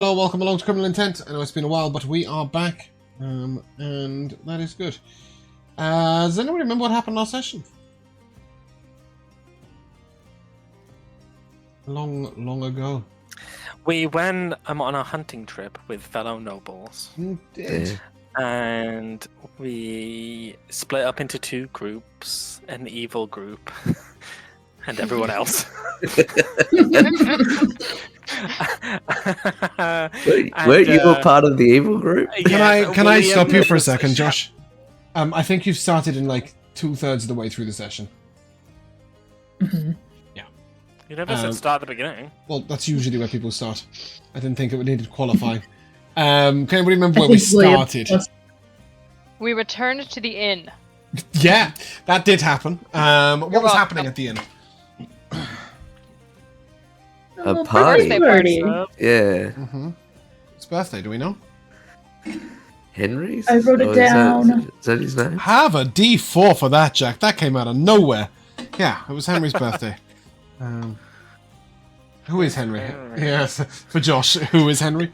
Hello, welcome along to Criminal Intent. I know it's been a while, but we are back, and that is good. Does anyone remember what happened last session? Long ago. We went on a hunting trip with fellow nobles. You did. And we split up into two groups, an evil group and everyone else. Wait, weren't you all part of the evil group? Can I stop you for a second, Josh? I think you've started in like 2/3 of the way through the session. Mm-hmm. Yeah. You never said start at the beginning. Well, that's usually where people start. I didn't think it would need to qualify. Can anybody remember where we started? We returned to the inn. Yeah, that did happen. What was happening at the inn? A party. Birthday party. Yeah. Mm-hmm. It's birthday, do we know? Henry's? I wrote it down. Is that his name? Have a D4 for that, Jack. That came out of nowhere. Yeah, it was Henry's birthday. Who is Henry? Yes, for Josh, who is Henry?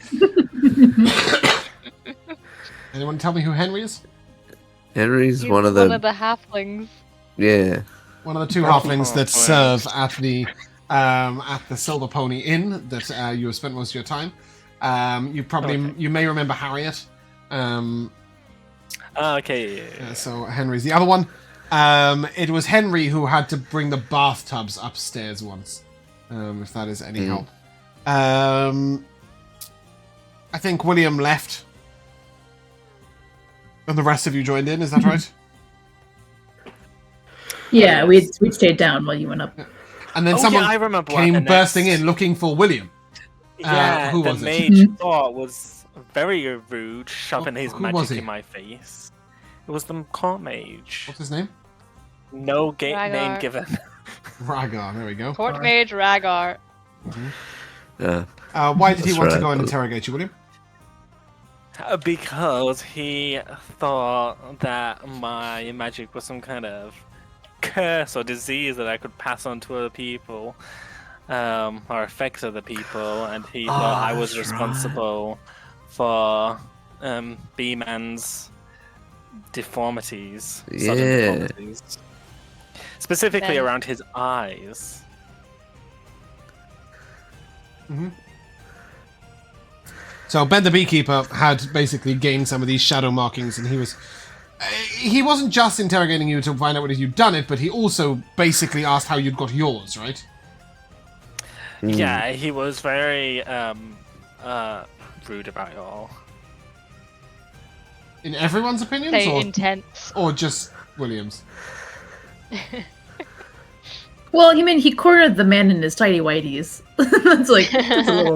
Anyone tell me who Henry is? Henry's He's one of the halflings. Yeah. One of the two halflings that serve at the Silver Pony Inn that you have spent most of your time. You may remember Harriet. Okay. So Henry's the other one. It was Henry who had to bring the bathtubs upstairs once. If that is any help. I think William left. And the rest of you joined in, is that right? Yeah, we stayed down while you went up. And then someone came bursting in looking for William. Yeah, who was the it? mage thought was very rude, shoving his magic in my face. It was the court mage. What's his name? No name given. Ragar, there we go. Court mage Ragar. Why did he want to go and interrogate you, William? Because he thought that my magic was some kind of curse or disease that I could pass on to other people, or affect other people, and he thought I was responsible for B-Man's deformities. Sudden deformities. Specifically around his eyes. Mm-hmm. So Ben the Beekeeper had basically gained some of these shadow markings, and he wasn't just interrogating you to find out whether you'd done it, but he also basically asked how you'd got yours, right? Yeah, he was very rude about it all. In everyone's opinions? Say intense. Or just William's? Well, he cornered the man in his tidy whities. That's like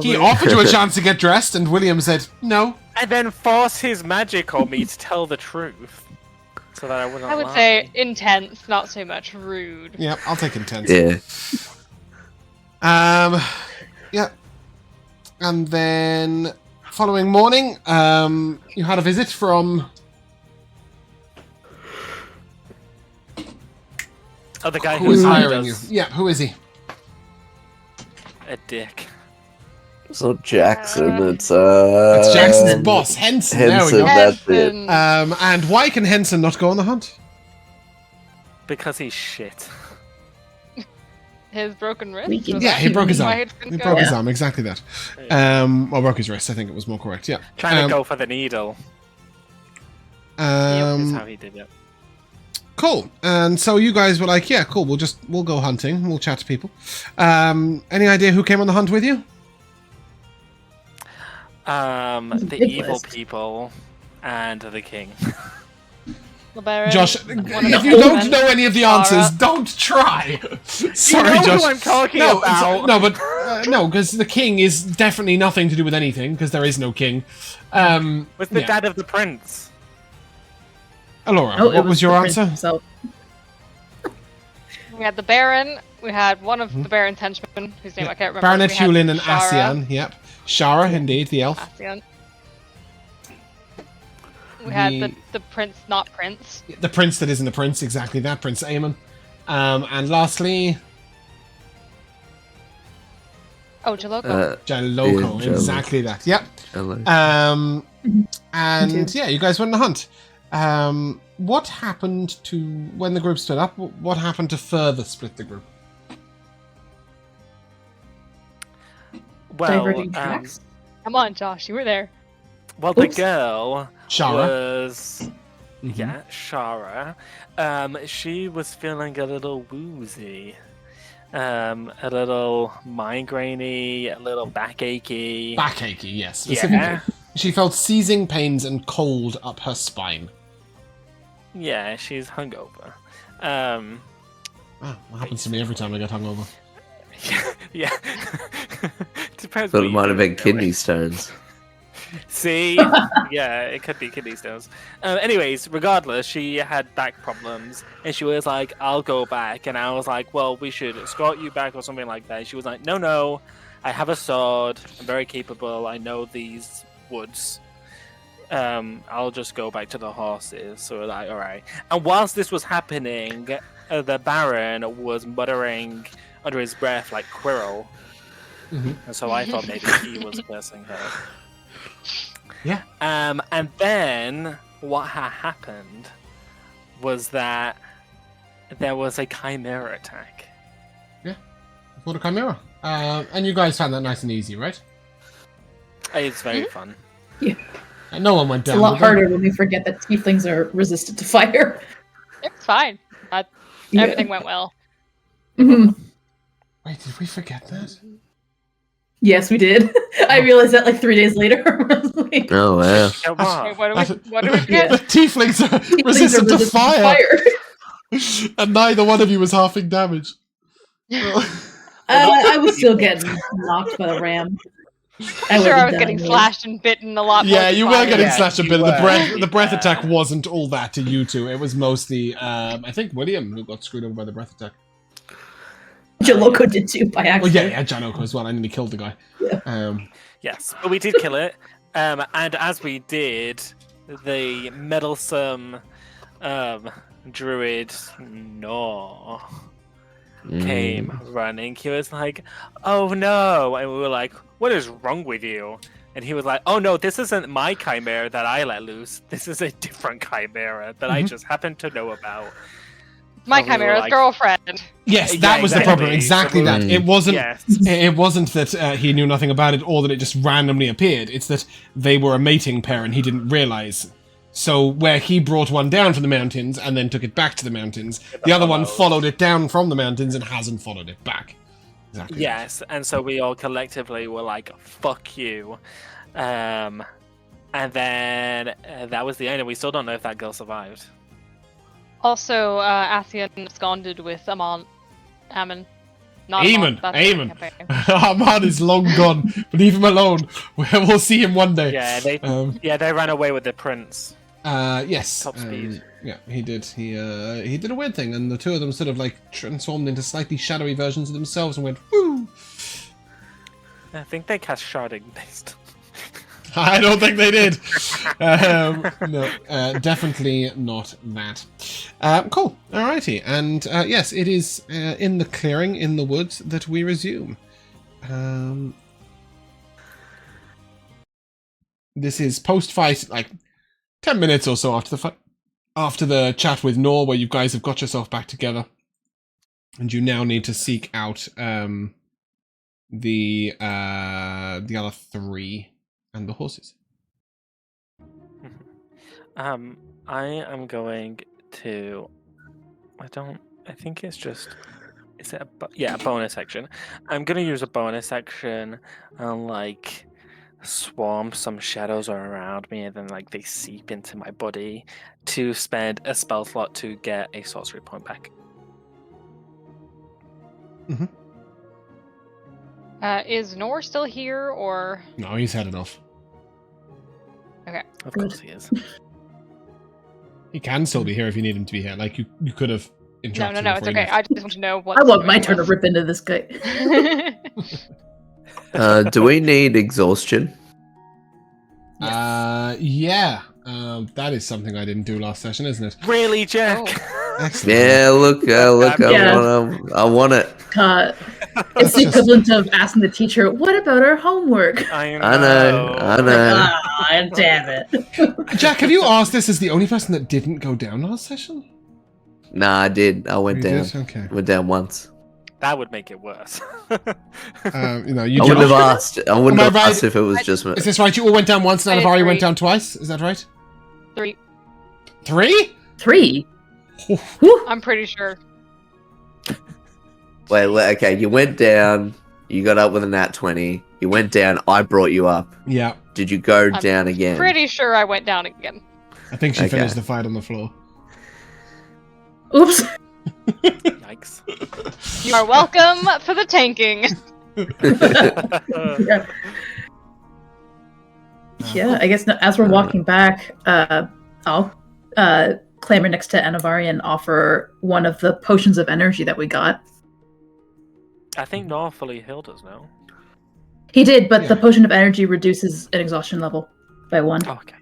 he offered you a chance to get dressed, and William said no. And then forced his magic on me to tell the truth, so that I wouldn't. I would say intense, not so much rude. Yeah, I'll take intense. Yeah. Yeah. And then following morning, you had a visit from. Oh, the guy who was hiring you. Yeah, who is he? A dick. It's not Jackson, it's That's Jackson's boss, Henson. There we go. That's it. And why can Henson not go on the hunt? Because he's shit. His broken wrist? Yeah, he broke his arm. He broke his arm, exactly that. Or broke his wrist, I think it was more correct, yeah. Trying to go for the needle. Is how he did it. Cool. And so you guys were like, yeah, cool, we'll go hunting, we'll chat to people. Any idea who came on the hunt with you? The evil people and the king. Josh, if you don't know any of the answers, don't try. Sorry, you know Josh. Who I'm talking about. No, because the king is definitely nothing to do with anything, because there is no king. With the dad of the prince. Elora, what was your answer? We had the Baron. We had one of the Baron's henchmen, whose name I can't remember. Baronet Hulin and Asian, yep. Shara, indeed, the elf. Asian. We had the prince, not prince. The prince that isn't a prince, exactly that, Prince Aemon. And lastly... Oh, Jaloco. Jaloco, Yeah, exactly that. Yep. Hello. And yeah, you guys went on a hunt. What happened to when the group split up? What happened to further split the group? Well, Diverging tracks. Come on, Josh, you were there. well, the Oops. girl Shara. was Mhm. yeah, Shara. She was feeling a little woozy, a little migrainey, a little backache. Backache, yes. Specifically. Yeah, She felt seizing pains and cold up her spine. yeah, she's hungover. Oh, that happens to me every time I get hungover. Yeah. Depends. Thought what it you might have do, been kidney really. stones. See, yeah, it could be kidney stones. Anyways, regardless, she had back problems, and she was like, "I'll go back," and I was like, "Well, we should escort you back or something like that." She was like, "No, I have a sword. I'm very capable. I know these woods. I'll just go back to the horses." So we're like, "All right." And whilst this was happening, the Baron was muttering under his breath like Quirrell, Mhm. and so I thought maybe he was cursing her. Yeah. And then what happened was that there was a chimera attack. For the Chimera. And you guys found that nice and easy, right? It's very fun. And no one went It's down. a lot did they? harder when we forget that tieflings are resistant to fire. It's fine. Yeah. Everything went well. Mhm. Wait, did we forget that? Yes, we did. I realized that like 3 days later. I was like, Oh wow. Come Wait, on. what do we forget? The tieflings are tieflings resistant are to resistant fire. And neither one of you was halving damage. I was still getting knocked by the ram. I'm sure I was would've getting died. slashed and bitten a lot more. Yeah, than you were fire. getting Yeah, slashed a you bit. were. The breath Yeah. attack wasn't all that to you two. It was mostly, I think, William who got screwed over by the breath attack. Jaloco did too by Well, yeah, accident. Janoko as well. I nearly killed the guy. Yeah. Yes, but we did kill it. And as we did, the meddlesome druid came running. He was like, "Oh no!" And we were like, "What is wrong with you?" And he was like, "Oh no, this isn't my chimera that I let loose. This is a different chimera that I just happen to know about." My And we were chimera's like- girlfriend. Yes, Yeah, that was the problem. exactly. Exactly So that. It wasn't. Yes. It wasn't that he knew nothing about it, or that it just randomly appeared. It's that they were a mating pair, and he didn't realize. So where he brought one down from the mountains and then took it back to the mountains, the other one followed it down from the mountains and hasn't followed it back. Exactly. Yes, and so we all collectively were like, "Fuck you," and then that was the end. And we still don't know if that girl survived. Also, Athian absconded with Ammon. Not Aemon, that's Aemon. the campaign. Armand is long gone. Leave him alone. We'll see him one day. Yeah, they ran away with the prince. Yes. Top speed. Yeah, he did. He did a weird thing, and the two of them sort of like transformed into slightly shadowy versions of themselves and went, woo! I think they cast sharding based. I don't think they did. No, definitely not that. Cool. Alrighty. And yes, it is in the clearing in the woods that we resume. This is post-fight, like 10 minutes or so after the fight, after the chat with Nor, where you guys have got yourself back together, and you now need to seek out the other three and the horses. I am going to. I think it's just. Is it a bonus action? I'm gonna use a bonus action and like swarm some shadows around me, and then like they seep into my body to spend a spell slot to get a sorcery point back. Is Nor still here, or? No, he's headed off. Okay. Of course he is. He can still be here if you need him to be here. Like you could have interrupted No, him it's before he okay. left. I just want to know what. I want my turn to rip into this guy. Do we need exhaustion? Yeah. That is something I didn't do last session, isn't it? Really, Jack? Excellent. Yeah, look, Yeah. I want it. It's the equivalent of asking the teacher, "What about our homework?" I I know. Ah, damn it. Jack, have you asked this as the only person that didn't go down last session? Nah, I did. I went You down. did? Okay. Went down once. That would make it worse. You know, you I did. wouldn't have asked. I wouldn't Am I have right? asked if it was just me. Is this right? You all went down once, and I Anivari agree. went down twice. Is that right? 3. 3? 3. I'm pretty sure. Wait, okay. You went down. You got up with a nat 20. You went down. I brought you up. Yeah. Did you go I'm down again? Pretty sure I went down again. I think she Okay. finished the fight on the floor. Oops. Yikes. You are welcome for the tanking. Yeah. Yeah, I guess as we're walking back, I'll clamber next to Anivari and offer one of the potions of energy that we got. I think Noah fully healed us now. He did, but the Yeah. potion of energy reduces an exhaustion level by 1. Oh, okay.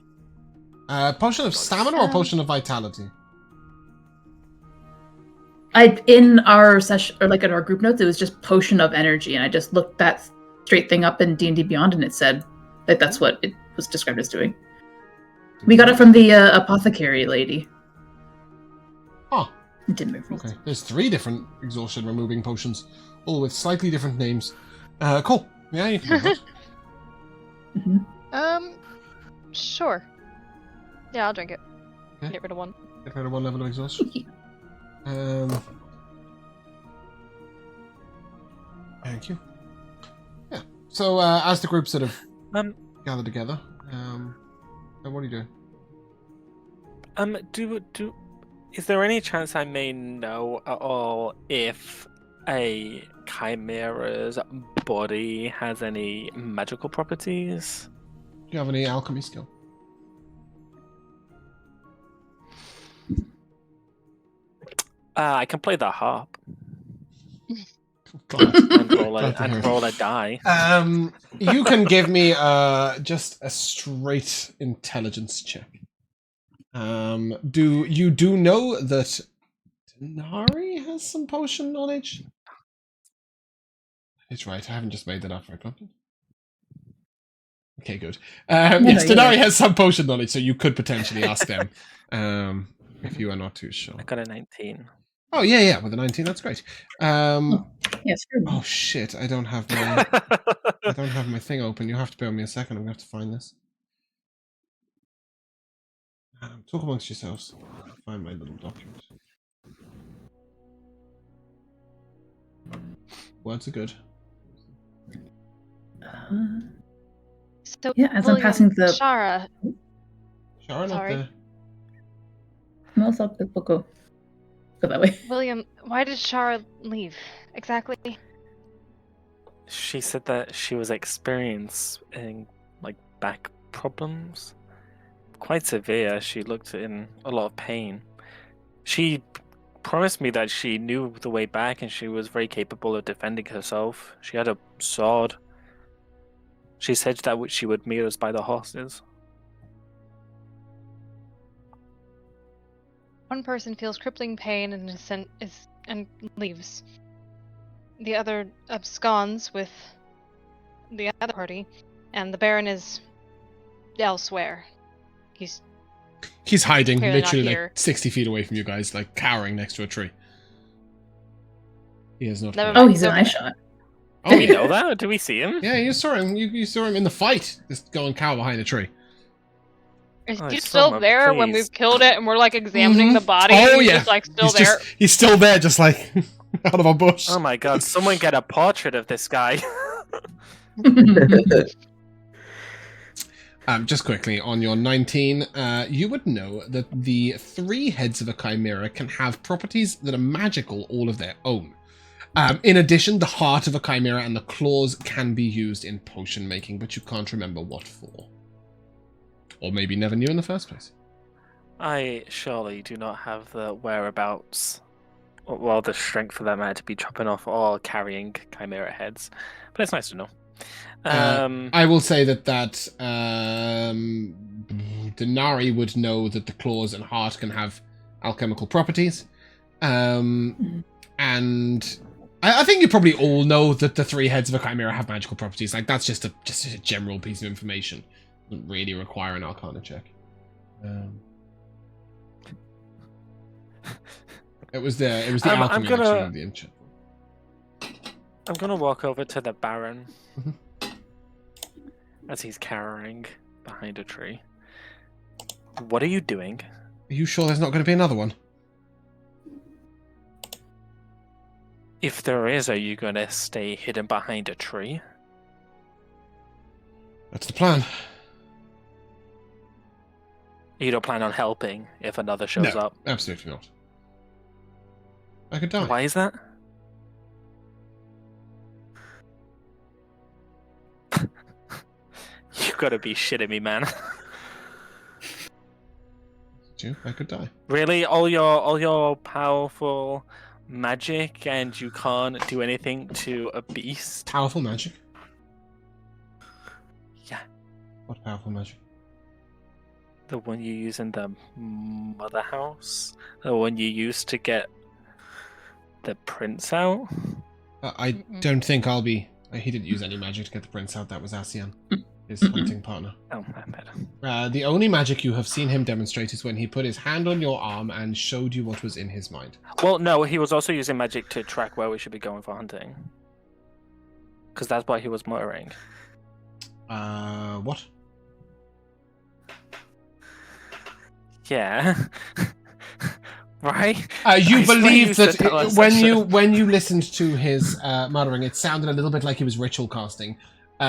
Potion of stamina or potion of vitality? In our session, or like in our group notes, it was just potion of energy, and I just looked that straight thing up in D&D Beyond, and it said that that's what it was described as doing. We got it from the apothecary lady. Oh, It didn't move. okay. There's 3 different exhaustion removing potions, all with slightly different names. Cool. Yeah, you can do that. Sure. Yeah, I'll drink it. Okay. Get rid of 1. Get rid of 1 level of exhaustion. Thank you. Yeah. So as the group sort of gather together, what are you doing? Is there any chance I may know at all if a chimera's body has any magical properties? Do you have any alchemy skill? I can play the harp Glad. and roll Glad to hear it. a die. You can give me just a straight intelligence check. Do you know that Dinari has some potion knowledge? It's right. I haven't just made that up, right, Bumpkin? Okay, good. Yes, Dinari has some potion knowledge, so you could potentially ask them if you are not too sure. I got a 19. Oh yeah, with a 19, that's great. Yes. Oh shit, I don't have my thing open. You have to bear with me a second. I'm gonna have to find this. Talk amongst yourselves. I'll find my little document. Words are good. So Yeah, as I'm William, passing the- Shara. Sharon, Sorry. up there. No, it's up. We'll go that way. William, why did Shara leave? Exactly. She said that she was experiencing back problems, quite severe. She looked in a lot of pain. She promised me that she knew the way back and she was very capable of defending herself. She had a sword. She said that she would meet us by the horses. One person feels crippling pain and leaves. The other absconds with the other party, and the Baron is elsewhere. He's hiding Clearly not literally here. like 60 feet away from you guys, like cowering next to a tree. He is not. Never coming. Oh, he's an eye shot. Oh, Do we yeah. know that? Do we see him? Yeah, you saw him. You saw him in the fight. Just go and cower behind a tree. Is Oh, he it's still summer, there when please. we've killed it and we're like examining the body? Oh and he's yeah, just like still he's there. he's still there, just like out of a bush. Oh my god, someone get a portrait of this guy. Just quickly, on your 19, you would know that the 3 heads of a chimera can have properties that are magical all of their own. In addition, the heart of a chimera and the claws can be used in potion making, but you can't remember what for. Or maybe never knew in the first place. I surely do not have the whereabouts, well, the strength for that matter to be chopping off or carrying chimera heads, but it's nice to know. I will say that Dinari would know that the claws and heart can have alchemical properties. And I think you probably all know that the 3 heads of a chimera have magical properties. Like, that's just a general piece of information. Doesn't really require an Arcana check. It was the alchemy action of the enchant. I'm gonna walk over to the Baron as he's cowering behind a tree. What are you doing? Are you sure there's not going to be another one? If there is, are you gonna stay hidden behind a tree? That's the plan. You don't plan on helping if another shows up? Absolutely not. I could die. Why is that? You gotta be shitting me, man. I could die. Really? All your powerful magic and you can't do anything to a beast? Powerful magic? Yeah. What powerful magic? The one you use in the mother house? The one you used to get the prince out? I don't think I'll be... He didn't use any magic to get the prince out. That was Asian, his hunting partner. Oh, my bad. The only magic you have seen him demonstrate is when he put his hand on your arm and showed you what was in his mind. Well, no, he was also using magic to track where we should be going for hunting. Because that's what he was muttering. What? Yeah. Right? You believe that when you listened to his muttering, it sounded a little bit like he was ritual casting.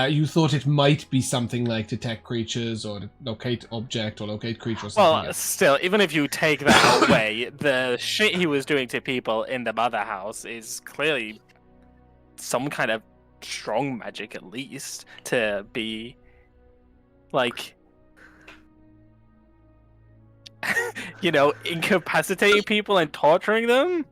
You thought it might be something like detect creatures or locate object or locate creature or something. Well, still, even if you take that away, the shit he was doing to people in the mother house is clearly some kind of strong magic, at least, to be like, you know, incapacitating people and torturing them.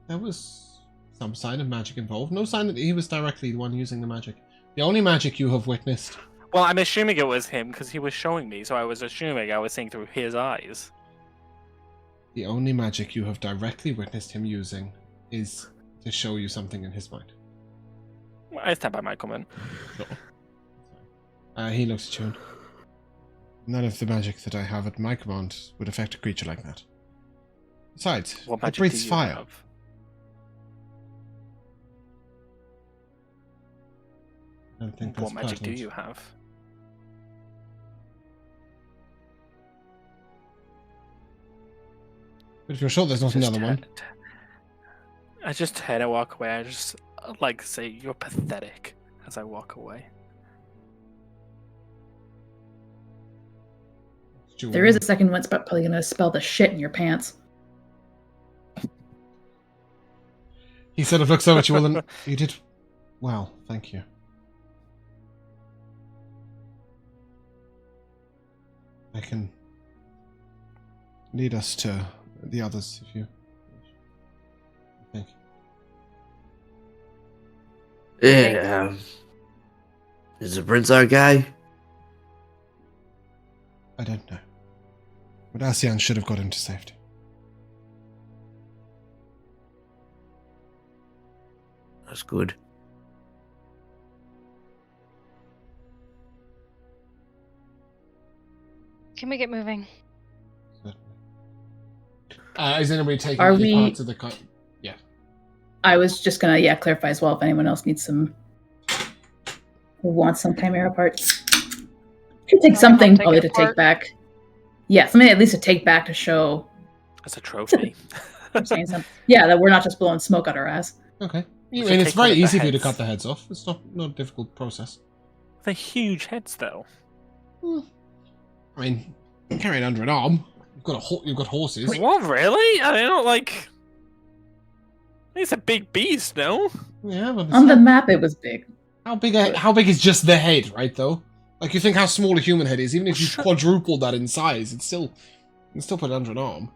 There was some sign of magic involved. No sign that he was directly the one using the magic. The only magic you have witnessed. Well, I'm assuming it was him because he was showing me, so I was assuming I was seeing through his eyes. The only magic you have directly witnessed him using is to show you something in his mind. I stand by my comment. Sure. He looks at you. None of the magic that I have at my command would affect a creature like that. Besides, What it magic breathes do you fire. have? I don't think that's What magic do pertinent. you have? But if you're sure there's not another one. I just turn and walk away. I just like say you're pathetic as I walk away. There is a second one, it's probably going to spell the shit in your pants. He sort of looks over at you all and you did well, thank you. I can lead us to the others if you think. Yeah. Is the prince okay? I don't know. But Asian should have got him to safety. That's good. Can we get moving? Is anybody taking Are any we- parts of the Yeah. I was just going to, clarify as well if anyone else needs some, who wants some chimera parts. Should take I'll something take probably it to take apart. back. Yeah, something at least to take back to show. As a trophy. I'm saying something. Yeah, that we're not just blowing smoke out our ass. Okay. I should mean, it's take one very of the easy for you to heads. cut the heads off. It's not a difficult process. They're huge heads, though. I mean, you carry it under an arm. You've got horses. What, really? I don't like. It's a big beast, no? Yeah, but it's On the map, it was big. how big is just the head, right? Though, like you think how small a human head is. Even if you quadruple that in size, it's still, you can still put it under an arm.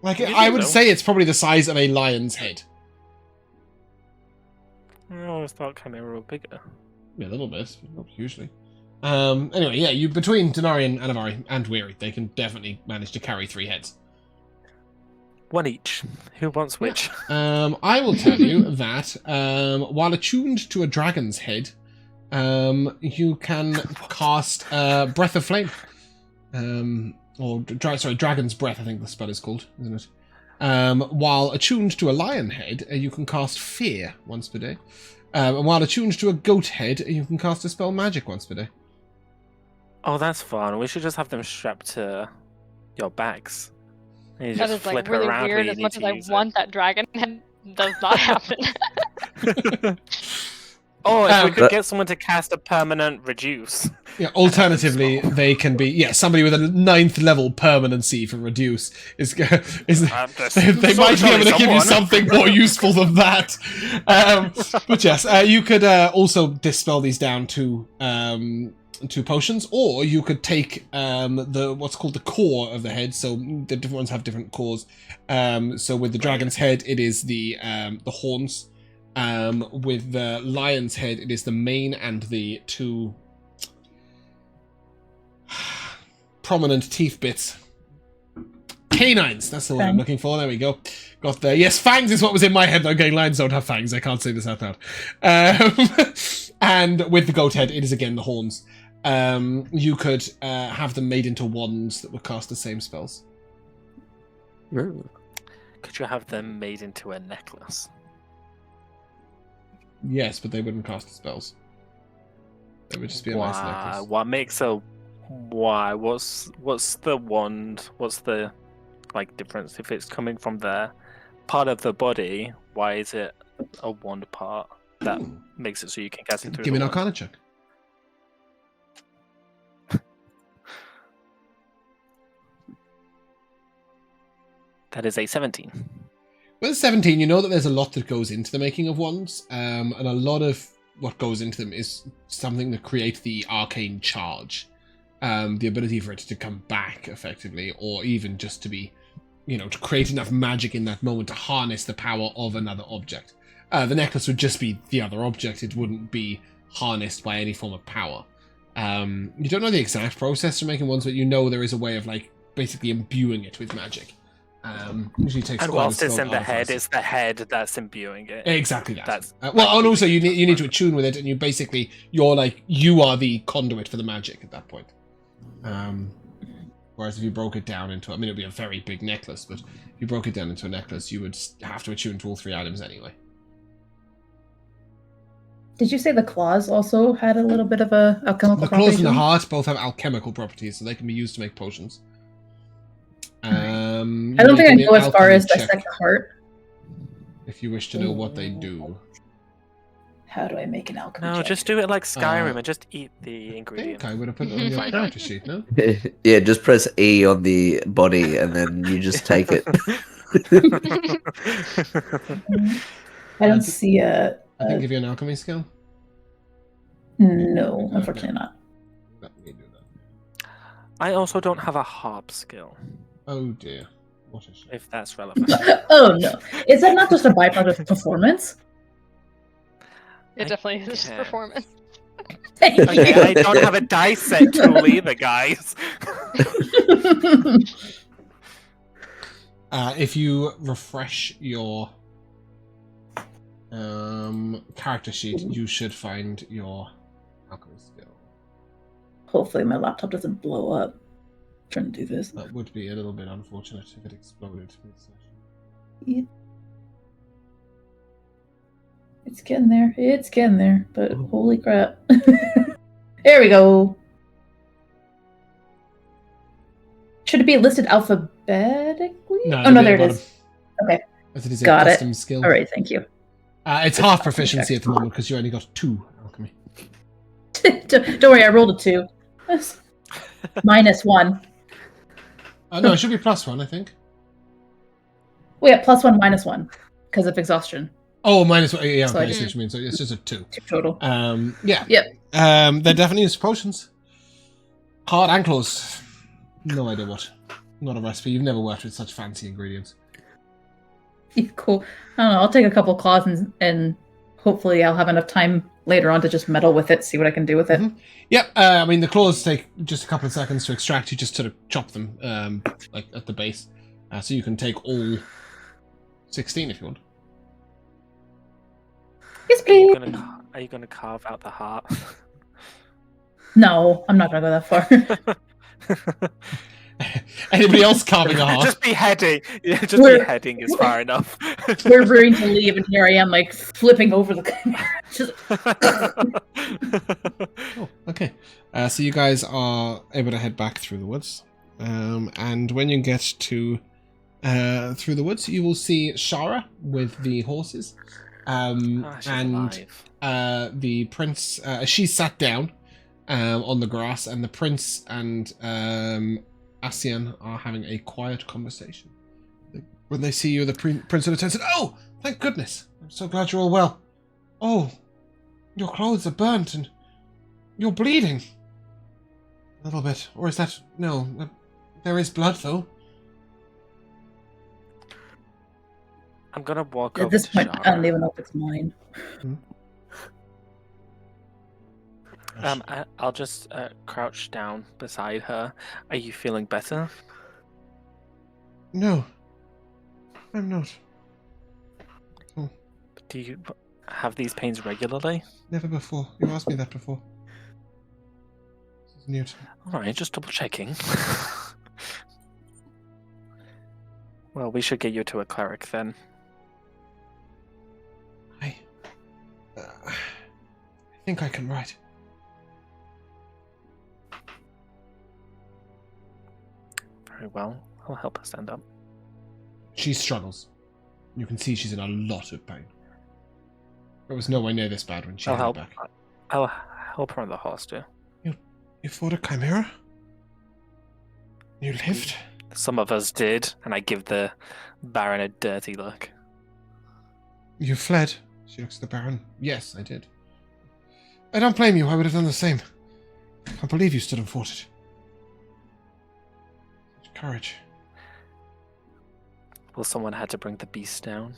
Like You I do, would though. say, it's probably the size of a lion's head. I always thought Chimera were bigger. Yeah, a little bit, but not hugely. Anyway, yeah, you between Dinari and Anivari and Weary, they can definitely manage to carry 3 heads. One each. Who wants which? I will tell you that while attuned to a dragon's head, you can cast Breath of Flame. Dragon's Breath, I think the spell is called, isn't it? While attuned to a lion head, you can cast Fear once per day. And while attuned to a goat head, you can cast a spell Magic once per day. Oh, that's fun. We should just have them strapped to your backs. And you That just is like flip really around weird. when you As need much to as I use it. want that dragon head, does not happen. Oh, if we Um, could get someone to cast a permanent reduce. Yeah, alternatively, they can be somebody with a 9th level permanency for reduce is they might be able to give you something more useful than that. But yes, you could also dispel these down to potions, or you could take the what's called the core of the head. So the different ones have different cores. So with the dragon's head, it is the horns. With the lion's head, it is the mane and the 2 prominent teeth bits. Canines, that's the word I'm looking for. There we go. Got there. Yes, fangs is what was in my head. Okay, lions don't have fangs. I can't say this out loud. And with the goat head, it is again the horns. You could have them made into wands that would cast the same spells. Could you have them made into a necklace? Yes, but they wouldn't cast the spells. It would just be a nice necklace. What makes a why? What's the wand? What's the difference? If it's coming from the part of the body, why is it a wand part that makes it so you can cast it through? Give me an Arcana check. That is a 17. With 17, you know that there's a lot that goes into the making of wands, and a lot of what goes into them is something that creates the arcane charge. The ability for it to come back, effectively, or even just to be, to create enough magic in that moment to harness the power of another object. The necklace would just be the other object, it wouldn't be harnessed by any form of power. You don't know the exact process for making wands, but you know there is a way of, basically imbuing it with magic. Usually takes And whilst it's in the head, it's the head that's imbuing it. Exactly that. And also you need to attune with it, and you are the conduit for the magic at that point. Whereas if you broke it down into, it would be a very big necklace, but if you broke it down into a necklace, you would have to attune to all 3 items anyway. Did you say the claws also had a little bit of a alchemical property? The claws and the heart both have alchemical properties, so they can be used to make potions. I don't think I go as far as dissect the heart. If you wish to know what they do. How do I make an alchemy No, check? just do it like Skyrim and just eat the ingredients. I would have put it on your character sheet, no? Yeah, just press E on the body and then you just take it. I don't see a... I can give you an alchemy skill. No, unfortunately not. Let me do that. I also don't have a harp skill, Oh dear. What is it? if that's relevant. Oh no. Is that not just a byproduct of performance? It definitely is just Yeah. performance. Thank Okay, you. I don't have a dice set tool either, guys. If you refresh your character sheet, you should find your alchemy skill. Hopefully my laptop doesn't blow up. I'm trying to do this. That would be a little bit unfortunate if it exploded mid-session. Yeah. It's getting there. It's getting there. But holy crap. There we go. Should it be listed alphabetically? No, Oh, no, there it is. Okay. As it is a Got it. custom skill. All right, thank you. It's half proficiency at the moment because you only got 2 alchemy. Don't worry, I rolled a 2. -1. No, it should be +1, I think. Oh yeah, +1, -1 because of exhaustion. Oh, -1. Yeah, So okay, I I see what you mean. So it's just a 2. 2 total. Yeah. Yep. They're definitely used potions. Hard and close. No idea what. Not a recipe. You've never worked with such fancy ingredients. Yeah, cool. I don't know. I'll take a couple claws and hopefully I'll have enough time later on to just meddle with it, see what I can do with it. Mhm. Yep. I mean, the claws take just a couple of seconds to extract. You just sort of chop them, like at the base, so you can take all 16 if you want. Yes, Are you please. gonna carve out the heart? No, I'm not gonna go that far. Anybody else carving a heart? Just beheading. Yeah, just We're- beheading is far enough. We're ready to leave, and here I am, like flipping over the. Just, Oh, okay. So you guys are able to head back through the woods, and when you get to through the woods, you will see Shara with the horses, She's and alive. the prince. She sat down on the grass, and the prince and Asian are having a quiet conversation. When they see you, the prince of the tent said, "Oh, thank goodness! I'm so glad you're all well. Oh, your clothes are burnt and you're bleeding. A little bit. Or is that... No. There is blood, though." I'm gonna walk at over this to point, I don't Shara. even know if it's mine. I'll just crouch down beside her. Are you feeling better? No. I'm not. Do you have these pains regularly? Never before. You asked me that before. This is new to me. Alright, just double checking. Well, we should get you to a cleric then. I think I can write. Very well. I'll help her stand up. She struggles. You can see she's in a lot of pain. It was nowhere near this bad when she I'll had help. back. I'll help her on the horse too. You fought a chimera? You lived? Some of us did, and I give the Baron a dirty look. You fled? She looks at the Baron. Yes, I did. I don't blame you. I would have done the same. I can't believe you stood and fought it. Such courage. Well, someone had to bring the beast down.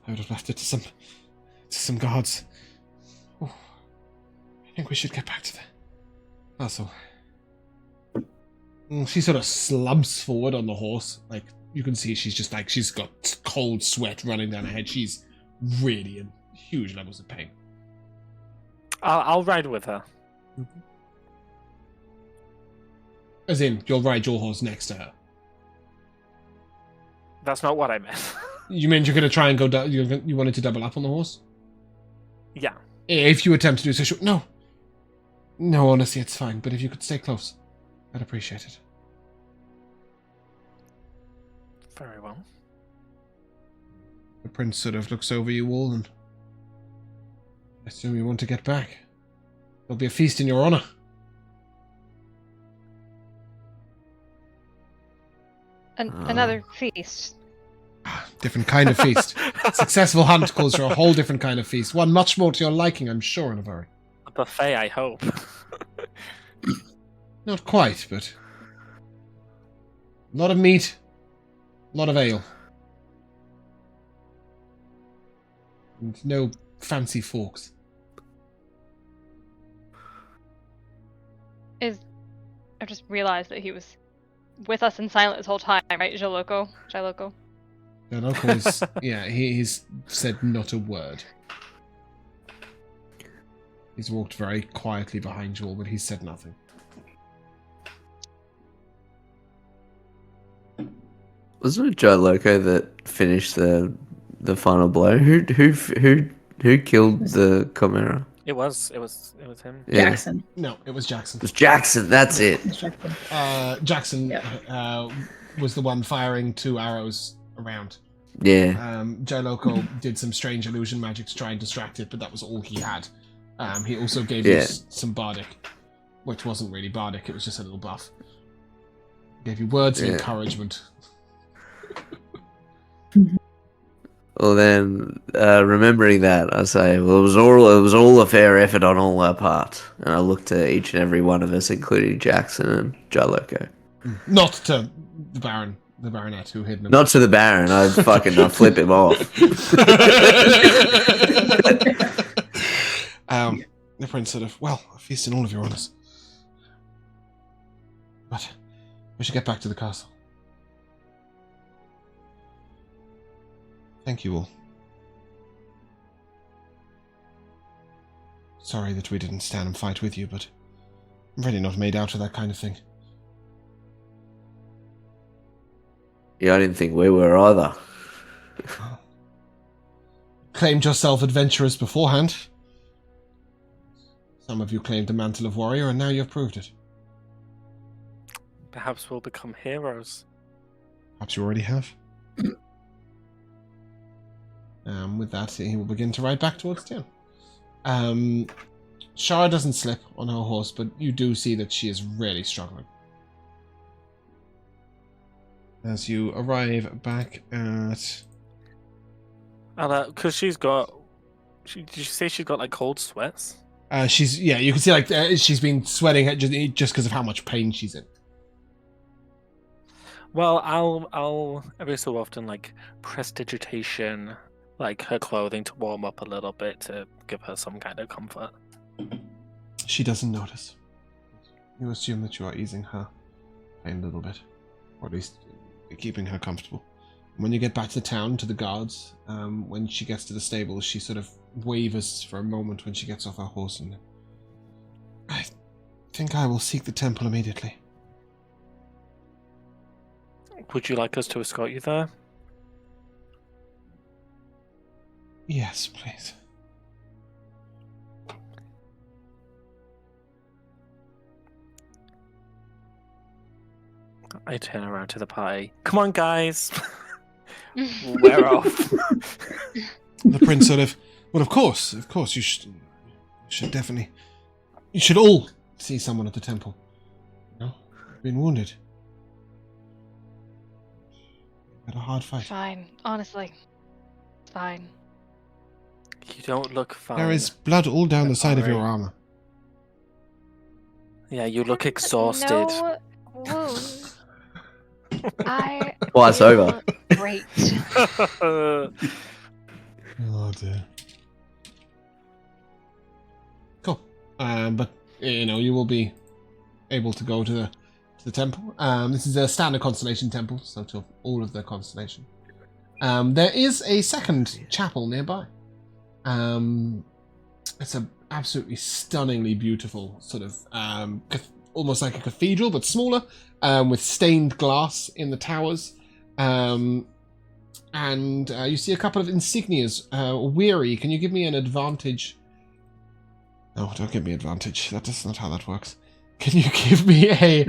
I would have left it to some guards. Oh, I think we should get back to the castle. She sort of slumps forward on the horse. Like, you can see she's just like, she's got cold sweat running down her head. She's really in huge levels of pain. I'll ride with her. As in, you'll ride your horse next to her. That's not what I meant. You mean you're going to try and go, you wanted to double up on the horse? Yeah. If you attempt to do so, sure. No. No, honestly, it's fine. But if you could stay close, I'd appreciate it. Very well. The prince sort of looks over you all and... I assume you want to get back. There'll be a feast in your honor. Another feast. Different kind of feast. Successful hunt calls for a whole different kind of feast. One much more to your liking, I'm sure, Anivari. A buffet, I hope. Not quite, but... A lot of meat, a lot of ale. And no fancy forks. I just realized that he was with us in silent this whole time, right? Jaloco? Jaloco's, yeah, he's said not a word. He's walked very quietly behind you all, but he's said nothing. Wasn't it Joe Loco that finished the final blow? Who killed the Chimera? It was him. Yeah. Jackson. No, it was Jackson. It was Jackson. That's it. Jackson. Jackson Yeah. Was the one firing 2 arrows around. Yeah. Joe Loco did some strange illusion magic to try and distract it, but that was all he had. He also gave you some bardic, which wasn't really bardic, it was just a little buff. Gave you words of encouragement. Well then, remembering that, I say, well, it was all a fair effort on all our part, and I looked to each and every one of us, including Jackson and Joe Loco. Not to the Baron. the baronet who hid him. Not to the Baron. I flip him off. The prince sort of, well, a feast in all of your honours. But we should get back to the castle. Thank you all. Sorry that we didn't stand and fight with you, but I'm really not made out for that kind of thing. Yeah, I didn't think we were either. Claimed yourself adventurers beforehand. Some of you claimed the mantle of warrior, and now you've proved it. Perhaps we'll become heroes. Perhaps you already have. With that, he will begin to ride back towards town. Shara doesn't slip on her horse, but you do see that she is really struggling. As you arrive back at... Because she's got... Did you say she's got, like, cold sweats? You can see, like, she's been sweating just because of how much pain she's in. Well, I'll every so often, like, prestidigitation, like, her clothing to warm up a little bit to give her some kind of comfort. She doesn't notice. You assume that you are easing her pain a little bit. Or at least keeping her comfortable. When you get back to town, to the guards, when she gets to the stables, she sort of wavers for a moment when she gets off her horse, and I think I will seek the temple immediately. Would you like us to escort you there? Yes, please. I turn around to the party. Come on, guys! We're off. The prince sort of, well, of course, you should definitely, you should all see someone at the temple. No, been wounded. Had a hard fight. Fine, honestly. Fine. You don't look fine. There is blood all down the side of your armor. Yeah, you look exhausted. No wounds. I Twice feel over. Great. Oh dear. Cool. But you will be able to go to the temple. This is a standard constellation temple, so to all of the constellation. There is a second chapel nearby. It's a absolutely stunningly beautiful sort of almost like a cathedral, but smaller, with stained glass in the towers. And you see a couple of insignias. Weary, can you give me an advantage? No, don't give me advantage. That's not how that works. Can you give me a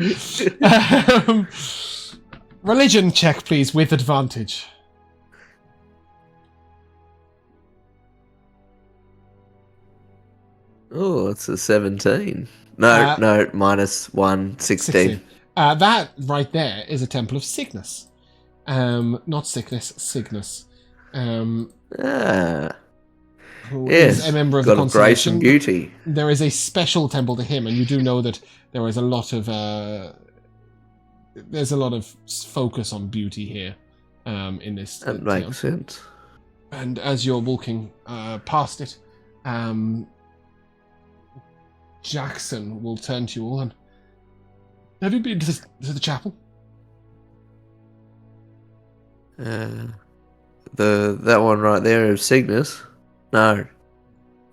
religion check, please, with advantage? Oh, it's a 17. No, -1, 16. That right there is a temple of Cygnus. Not sickness, Cygnus. Who is a member of the God of grace and constellation. beauty. There is a special temple to him, and you do know that there is a lot of there's a lot of focus on beauty here in this. That makes sense. And as you're walking past it, Jackson will turn to you all and, have you been to the chapel? That one right there is Cygnus. No,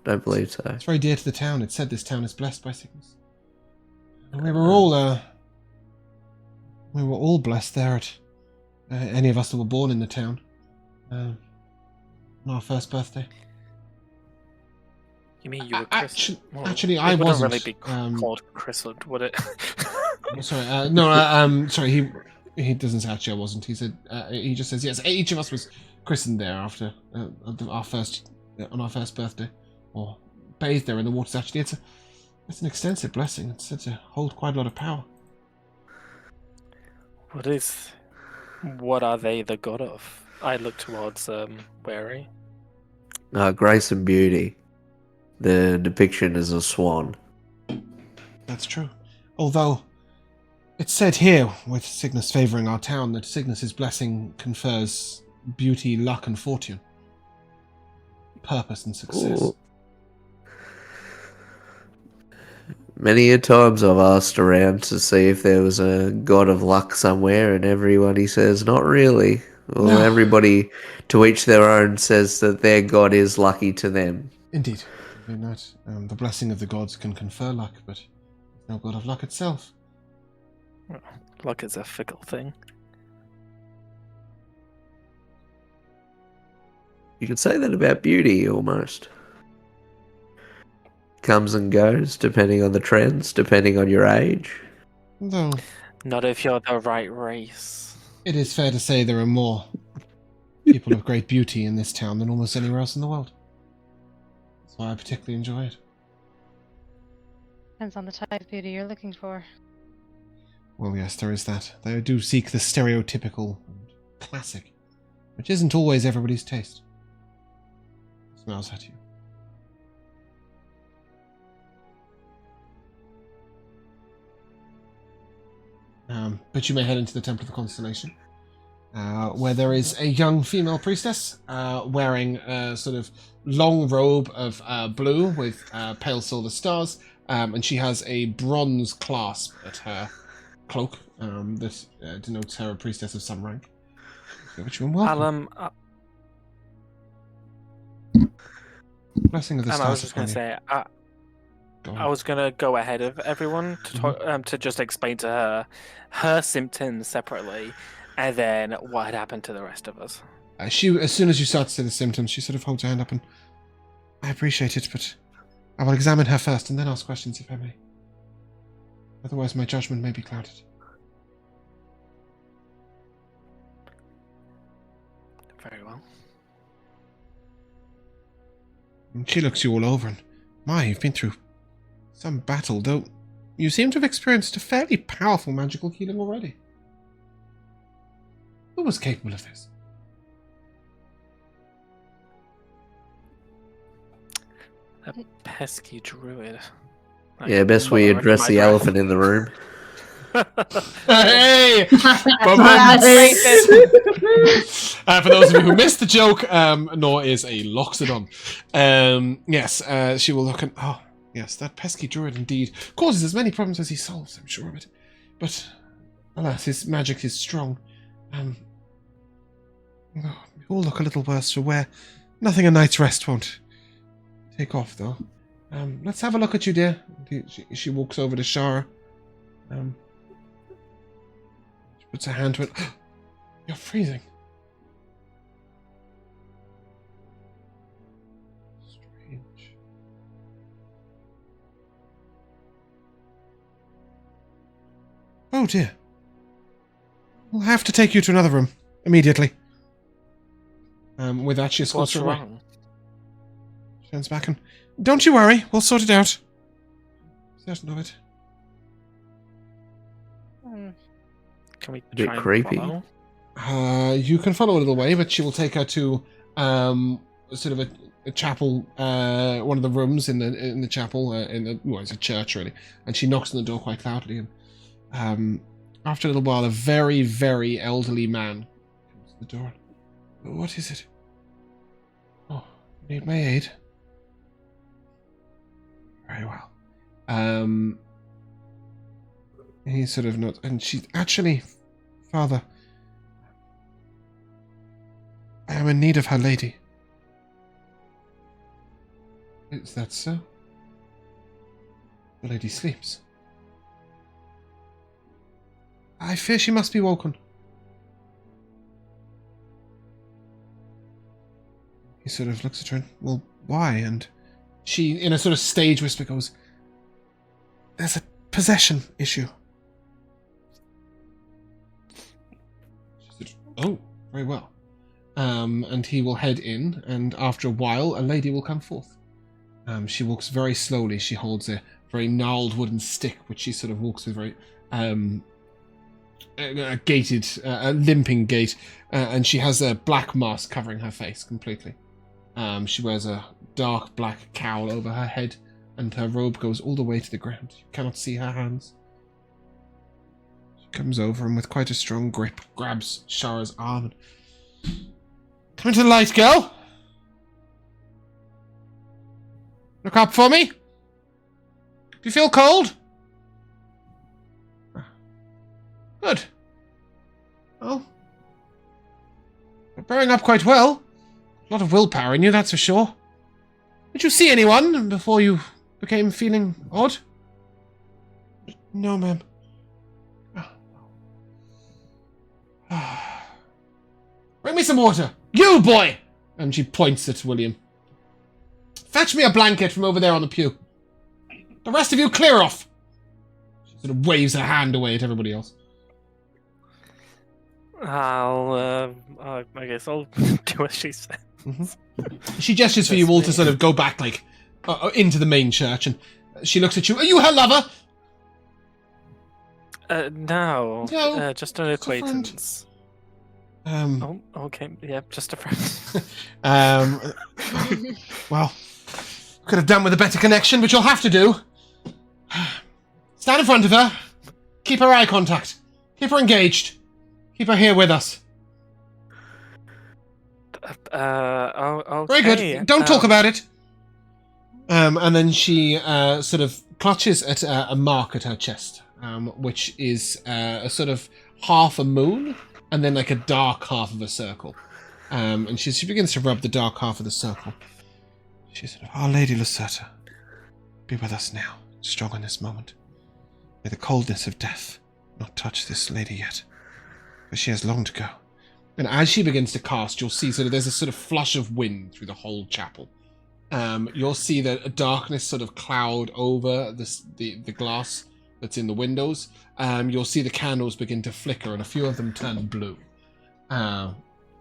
don't believe so. It's very dear to the town. It's said this town is blessed by Cygnus. And we were all blessed there at any of us that were born in the town on our first birthday. You mean you were christened? Actually, I wasn't. Really be called christened, would it? Sorry, sorry. He doesn't say actually I wasn't. He said he just says yes. Each of us was christened there after on our first birthday, or bathed there in the waters. Actually, it's an extensive blessing. It's said to hold quite a lot of power. What are they the god of? I look towards Wary. Grace and beauty. The depiction is a swan. That's true. Although It's said here, with Cygnus favouring our town, that Cygnus's blessing confers beauty, luck, and fortune. Purpose and success. Ooh. Many a times I've asked around to see if there was a god of luck somewhere, and everybody says, not really. Well, No. everybody, to each their own, says that their god is lucky to them. Indeed. Not. The blessing of the gods can confer luck, but no god of luck itself. Luck is a fickle thing. You could say that about beauty, almost. Comes and goes, depending on the trends, depending on your age. Though Not if you're the right race. it is fair to say there are more people of great beauty in this town than almost anywhere else in the world. That's why I particularly enjoy it. Depends on the type of beauty you're looking for. Well, yes, there is that. They do seek the stereotypical and classic, which isn't always everybody's taste. Smiles at you. But you may head into the Temple of the Constellation, where there is a young female priestess wearing a sort of long robe of blue with pale silver stars, and she has a bronze clasp at her cloak that denotes her a priestess of some rank. Which one welcome. Blessing of the And stars. I was just going to say, I was going to go ahead of everyone to talk, to just explain to her symptoms separately, and then what had happened to the rest of us. She, as soon as you start to say the symptoms, she sort of holds her hand up and, I appreciate it, but I will examine her first and then ask questions if I may. Otherwise my judgment may be clouded. Very well. And she looks you all over and, my, you've been through some battle, though you seem to have experienced a fairly powerful magical healing already. Who was capable of this? A pesky druid. Yeah, best we address the elephant in the room. Hey! For those of you who missed the joke, Nor is a Loxodon. Yes, she will look and... Oh, yes, that pesky druid indeed causes as many problems as he solves, I'm sure of it. But, alas, his magic is strong. We all look a little worse for wear. Nothing a night's rest won't take off, though. Let's have a look at you, dear. She walks over to Shara. She puts her hand to it. You're freezing. Strange. Oh dear. We'll have to take you to another room immediately. With that, she escorts her away. Turns back and, don't you worry, we'll sort it out. Certain of it. Can we Bit try and creepy. follow? You can follow a little way, but she will take her to sort of a chapel, one of the rooms in the chapel, it's a church really, and she knocks on the door quite loudly, and after a little while, a very, very elderly man comes to the door. What is it? Oh, you need my aid? Very well. He's sort of not, and she actually, Father, I am in need of her lady. Is that so? The lady sleeps. I fear she must be woken. He sort of looks at her and, well, why? And she, in a sort of stage whisper, goes, there's a possession issue. She said, oh, very well. And he will head in, and after a while, a lady will come forth. She walks very slowly. She holds a very gnarled wooden stick, which she sort of walks with very a gated, a limping gait, and she has a black mask covering her face completely. She wears a dark black cowl over her head, and her robe goes all the way to the ground. You cannot see her hands. comes over and with quite a strong grip grabs Shara's arm. Come into the light, girl. Look up for me. Do you feel cold? Good. Well, you're bearing up quite well. A lot of willpower in you, that's for sure. Did you see anyone before you became feeling odd? No, ma'am. Bring me some water. You, boy! And she points at William. Fetch me a blanket from over there on the pew. The rest of you clear off. She sort of waves her hand away at everybody else. I guess I'll do as she says. She gestures for you all to sort of go back, like, into the main church, and she looks at you. Are you her lover? No. No, just an acquaintance. Oh, okay. Yeah, just a friend. Well, could have done with a better connection, but you'll have to do. Stand in front of her. Keep her eye contact. Keep her engaged. Keep her here with us. Okay. Very good. Don't talk about it. And then she sort of clutches at a mark at her chest, which is a sort of half a moon, and then like a dark half of a circle. And she begins to rub the dark half of the circle. She said, Our Lady Lucerta, be with us now, strong in this moment. May the coldness of death not touch this lady yet, for she has long to go. And as she begins to cast, you'll see sort of there's a sort of flush of wind through the whole chapel. You'll see that a darkness sort of cloud over the glass that's in the windows. You'll see the candles begin to flicker, and a few of them turn blue.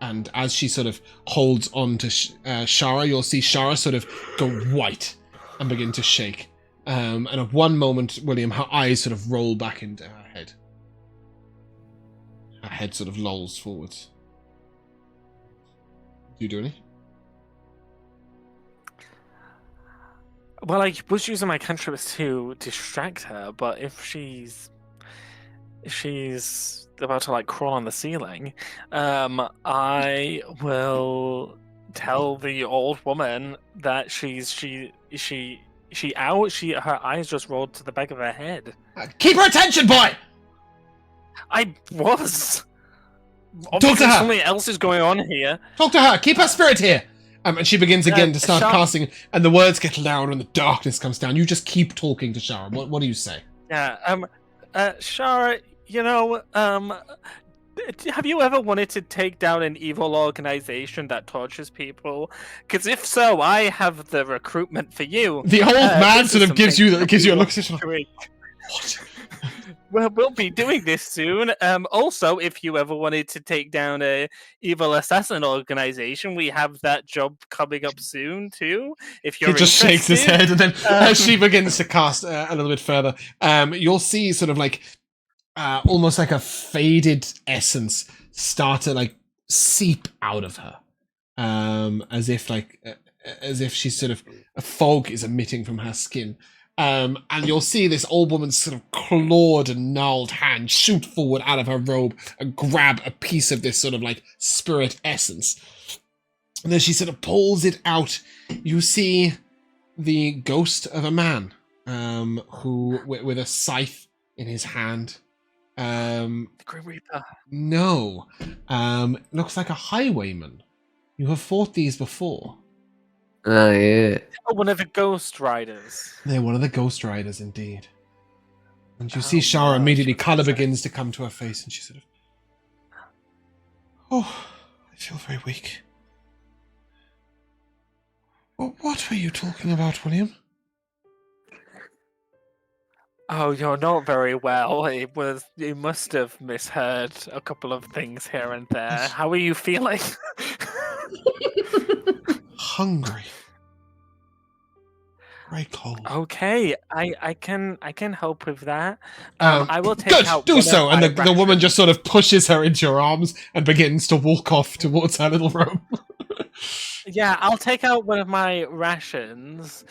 And as she sort of holds on to Shara, you'll see Shara sort of go white and begin to shake. And at one moment, William, her eyes sort of roll back into her head. Her head sort of lolls forwards. Do you do anything? Well, I was using my cantrips to distract her, but if she's about to like crawl on the ceiling, I will tell the old woman that her eyes just rolled to the back of her head. Keep her attention, boy! I was. Talk to her! Something else is going on here. Talk to her! Keep her spirit here! And she begins again to start casting, and the words get louder and the darkness comes down. You just keep talking to Shara. What do you say? Yeah, Shara, have you ever wanted to take down an evil organization that tortures people? Because if so, I have the recruitment for you. The old man sort of gives you a look. What? Well, we'll be doing this soon. Also, if you ever wanted to take down a evil assassin organization, we have that job coming up soon too. If you're he just shakes his head, and then as she begins to cast a little bit further, you'll see sort of like almost like a faded essence start to like seep out of her, as if she's sort of a fog is emitting from her skin. And you'll see this old woman's sort of clawed and gnarled hand shoot forward out of her robe and grab a piece of this sort of like spirit essence. And then she sort of pulls it out. You see the ghost of a man, who with a scythe in his hand. The Grim Reaper. No. Looks like a highwayman. You have fought these before. Oh, yeah. Oh, one of the Ghost Riders. They're one of the Ghost Riders, indeed. And you see Shara immediately, colour begins to come to her face, and she sort of... Oh, I feel very weak. What were you talking about, William? Oh, you're not very well. You must have misheard a couple of things here and there. How are you feeling? Hungry. Very cold. Okay, I can help with that. I will take good, out. Do so, and the rations. woman just sort of pushes her into your arms and begins to walk off towards her little room. Yeah, I'll take out one of my rations,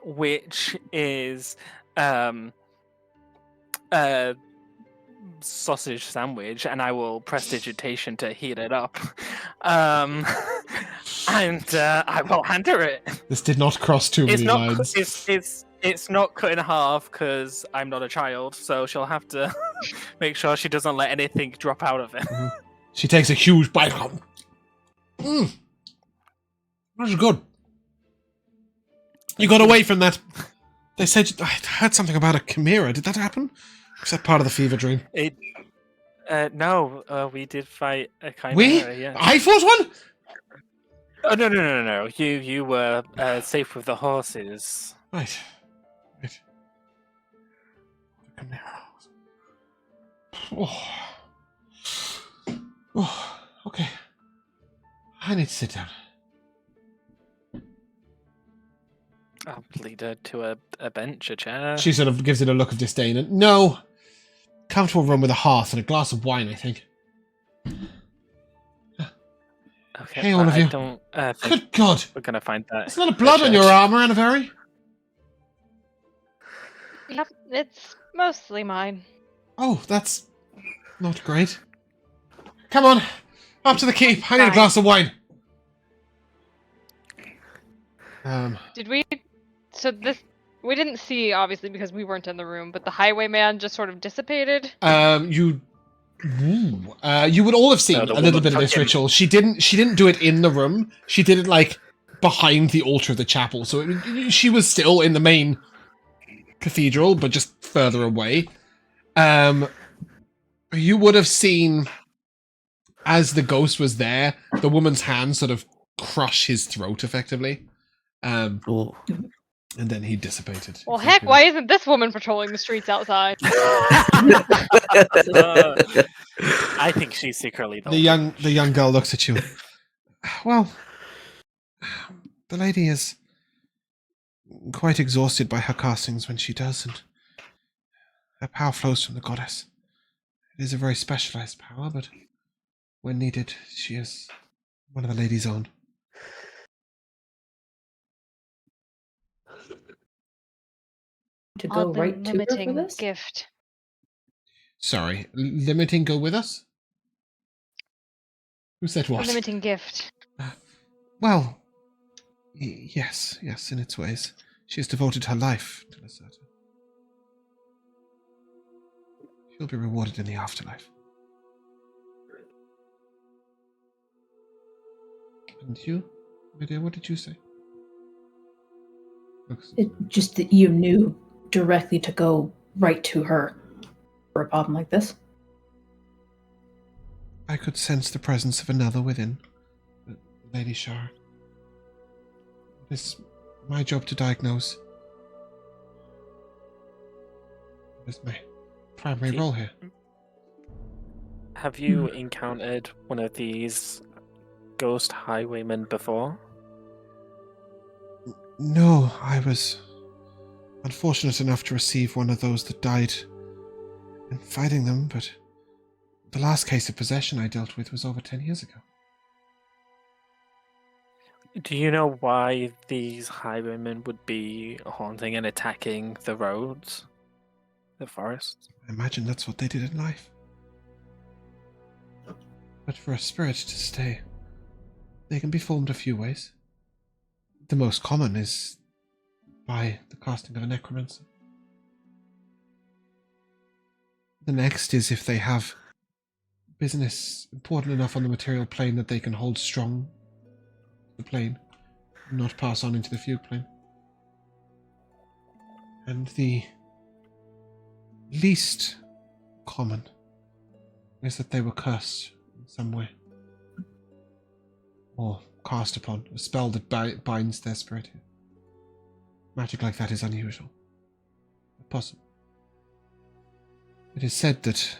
which is sausage sandwich, and I will prestidigitation to heat it up. And I will hand her it. This did not cross too It's many not. lines. It's not cut in half because I'm not a child, so she'll have to make sure she doesn't let anything drop out of it. She takes a huge bite. That's good. You got away from that. They said I heard something about a chimera. Did that happen? Is that part of the fever dream? No, we did fight a chimera. We? Yeah. I fought one? Oh no! You were safe with the horses. Right. Chimera. Oh, okay. I need to sit down. I'll lead her to a bench, a chair. She sort of gives it a look of disdain. And no, comfortable room with a hearth and a glass of wine, I think. Okay, Hey, all of I you. don't think Good God. we're gonna find that. There's a lot of blood on your armor, Anivari. Yep, it's mostly mine. Oh, that's not great. Come on, up to the keep. I need a glass of wine. Did we? So this we didn't see obviously because we weren't in the room, but the highwayman just sort of dissipated. You would all have seen No, the a little woman bit of took this him. ritual. She didn't do it in the room. She did it like behind the altar of the chapel. So she was still in the main cathedral, but just further away. You would have seen as the ghost was there, the woman's hand sort of crush his throat effectively. Oh. And then he dissipated. Well, heck, why isn't this woman patrolling the streets outside? I think she's secretly The young girl looks at you. Well, the lady is quite exhausted by her castings when she does, and her power flows from the goddess. It is a very specialized power, but when needed, she is one of the lady's own. To go Odd right to her for limiting this? gift. Sorry, limiting go with us? Who said A what? limiting gift. Well, yes, in its ways. She has devoted her life to Lasata. She'll be rewarded in the afterlife. And you, my dear, what did you say? Just that you knew directly to go right to her for a problem like this. I could sense the presence of another within, Lady Shar. It is my job to diagnose. It is my primary role here. Have you encountered one of these ghost highwaymen before? No, I was unfortunate enough to receive one of those that died in fighting them, but the last case of possession I dealt with was over 10 years ago. Do you know why these highwaymen would be haunting and attacking the roads? The forests? I imagine that's what they did in life. But for a spirit to stay, they can be formed a few ways. The most common is by the casting of a necromancer. The next is if they have business important enough on the material plane that they can hold strong the plane and not pass on into the fugue plane. And the least common is that they were cursed in some way. Or cast upon, a spell that binds their spirit here. Magic like that is unusual. But possible. It is said that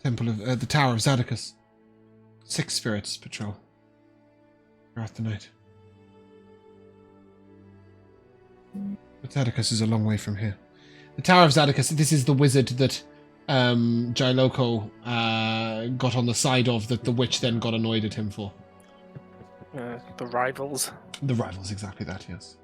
the Tower of Zadocus, 6 spirits patrol throughout the night. But Zadocus is a long way from here. The Tower of Zadocus, this is the wizard that Jailoko got on the side of that the witch then got annoyed at him for. The rivals. The rivals, exactly that, yes.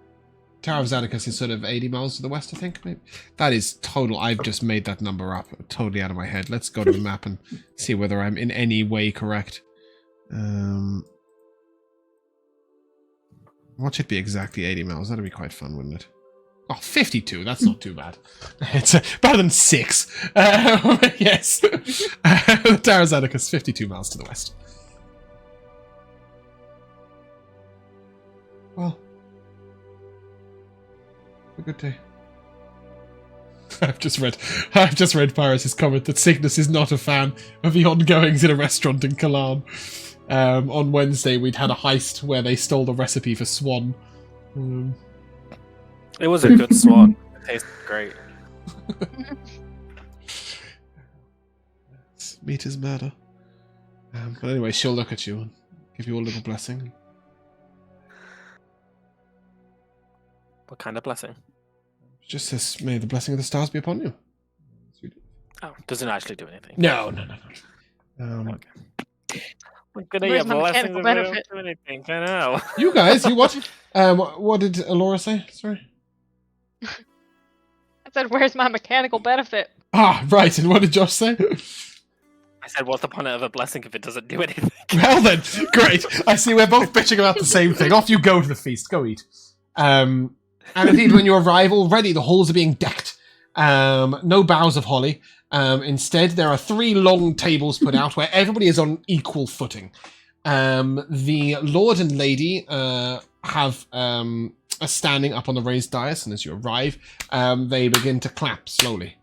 Tower of Zadicus is sort of 80 miles to the west, I think. Maybe. That is total. I've just made that number up, totally out of my head. Let's go to the map and see whether I'm in any way correct. What should be exactly 80 miles? That'd be quite fun, wouldn't it? Oh, 52. That's not too bad. It's better than 6. Yes. The Tower of Zadicus, 52 miles to the west. Well, a good day. I've just read Pyrus' comment that Cygnus is not a fan of the ongoings in a restaurant in Kalan. On Wednesday, we'd had a heist where they stole the recipe for swan. It was a good swan. It tasted great. Meat is murder. But anyway, she'll look at you and give you a little blessing. What kind of blessing? Just says, may the blessing of the stars be upon you. Oh, doesn't actually do anything. No. Okay. We're gonna Where's get my blessings mechanical if we don't benefit? do anything. I know. You guys, you what? What did Elora say? Sorry. I said, where's my mechanical benefit? Ah, right. And what did Josh say? I said, what's the point of a blessing if it doesn't do anything? Well then, great. I see we're both bitching about the same thing. Off you go to the feast. Go eat. And indeed, when you arrive, already the halls are being decked. No boughs of holly. Instead, there are 3 long tables put out where everybody is on equal footing. The Lord and Lady are standing up on the raised dais, and as you arrive, they begin to clap slowly.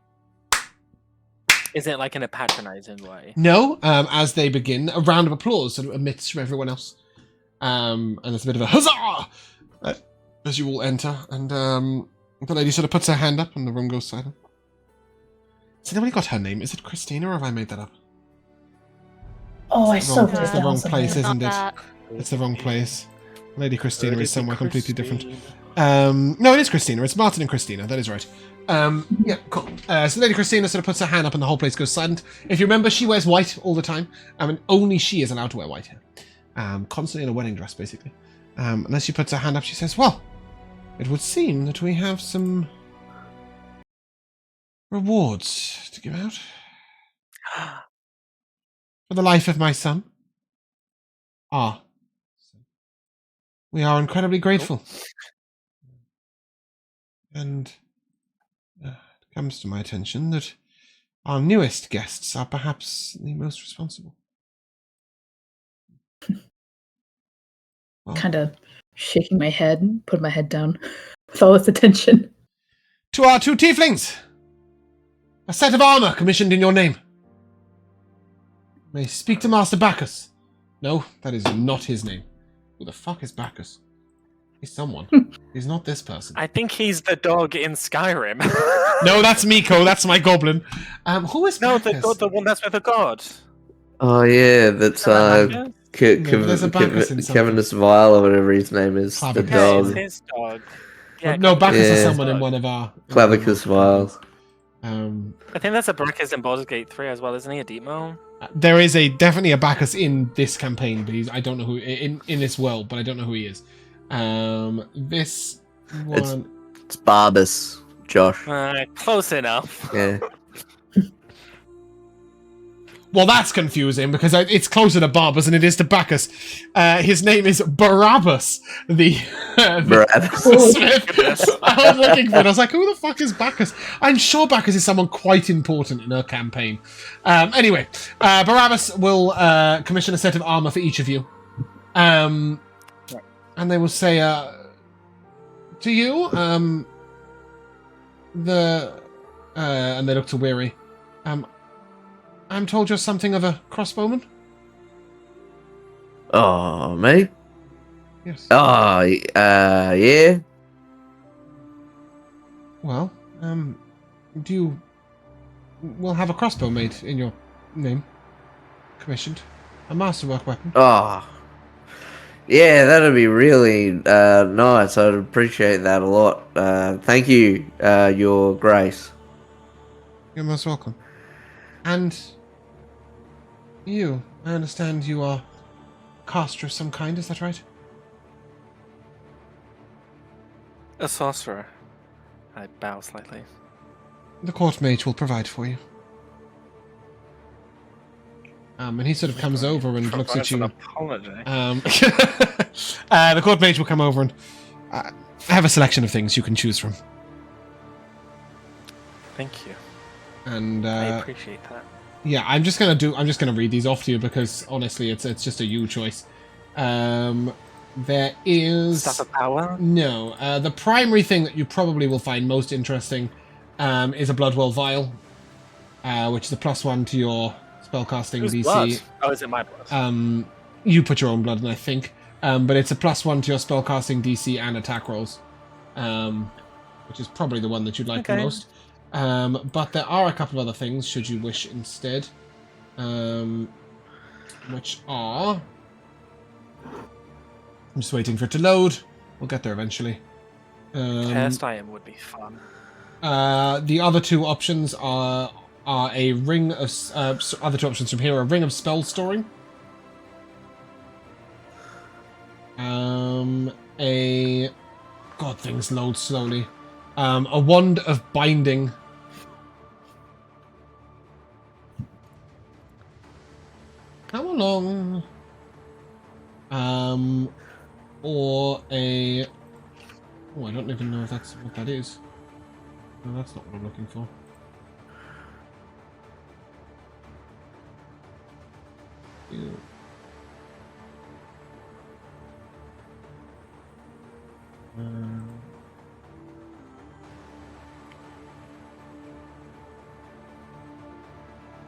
Is it like in a patronizing way? No, as they begin, a round of applause sort of emits from everyone else. And there's a bit of a huzzah as you all enter, and the lady sort of puts her hand up and the room goes silent. Has anybody got her name? Is it Christina or have I made that up? Oh, I so It's the wrong place, isn't it? Not It's the wrong place. Lady Christina is somewhere completely different. Christine. No, it is Christina. It's Martin and Christina. That is right. Yeah, cool. So Lady Christina sort of puts her hand up and the whole place goes silent. If you remember, she wears white all the time. I mean, only she is allowed to wear white here. Constantly in a wedding dress, basically. And as she puts her hand up, she says, well, it would seem that we have some rewards to give out. For the life of my son. We are incredibly grateful. And it comes to my attention that our newest guests are perhaps the most responsible. Well, Kind of shaking my head and putting my head down with all this attention. to our 2 tieflings! A set of armor commissioned in your name. May speak to Master Bacchus. No, that is not his name. Who the fuck is Bacchus? He's someone. He's not this person. I think he's the dog in Skyrim. No, that's Miko. That's my goblin. Who is No, Bacchus? the one that's with the god. Oh yeah, that's Yeah, there's a Bacchus in Kevin Vile or whatever his name is. The Clavicus. dog. it's his dog. Yeah, No, Bacchus is Yeah. someone in one of our... Clavicus Vile. I think that's a Bacchus in Baldur's Gate 3 as well, isn't he? A Deepmo? There is definitely a Bacchus in this campaign, but I don't know who in this world, but I don't know who he is. This one. It's Barbus, Josh. Close enough. Yeah. Well, that's confusing because it's closer to Barbus than it is to Bacchus. His name is Barabbas, the Barabbas. smith. I was looking for it. I was like, who the fuck is Bacchus? I'm sure Bacchus is someone quite important in her campaign. Anyway, Barabbas will commission a set of armor for each of you. And they will say, to you, and they look to Weary, I'm told you're something of a crossbowman? Oh, mate. Yes. Oh, yeah. Well, we'll have a crossbow made in your name. Commissioned. A masterwork weapon. Oh. Yeah, that'd be really nice. I'd appreciate that a lot. Thank you, Your Grace. You're most welcome. And you, I understand you are a caster of some kind, is that right? A sorcerer. I bow slightly. The court mage will provide for you. And he sort of comes over and looks at Provides an you. apology. The court mage will come over and I have a selection of things you can choose from. Thank you. And I appreciate that. yeah, I'm just gonna read these off to you because honestly, it's just a you choice. There is Staff of power. no. The primary thing that you probably will find most interesting is a Bloodwell vial, which is a +1 to your spellcasting Whose DC. blood? Oh, is it my blood? You put your own blood in, I think, but it's a +1 to your spellcasting DC and attack rolls, which is probably the one that you'd like the most. But there are a couple of other things, should you wish instead, which are... I'm just waiting for it to load. We'll get there eventually. Cast iron would be fun. The other two options are a ring of... other two options from here are a ring of spell storing. God, things load slowly. A wand of binding. Come along. Or a... Oh, I don't even know if that's what that is. No, that's not what I'm looking for. Ew.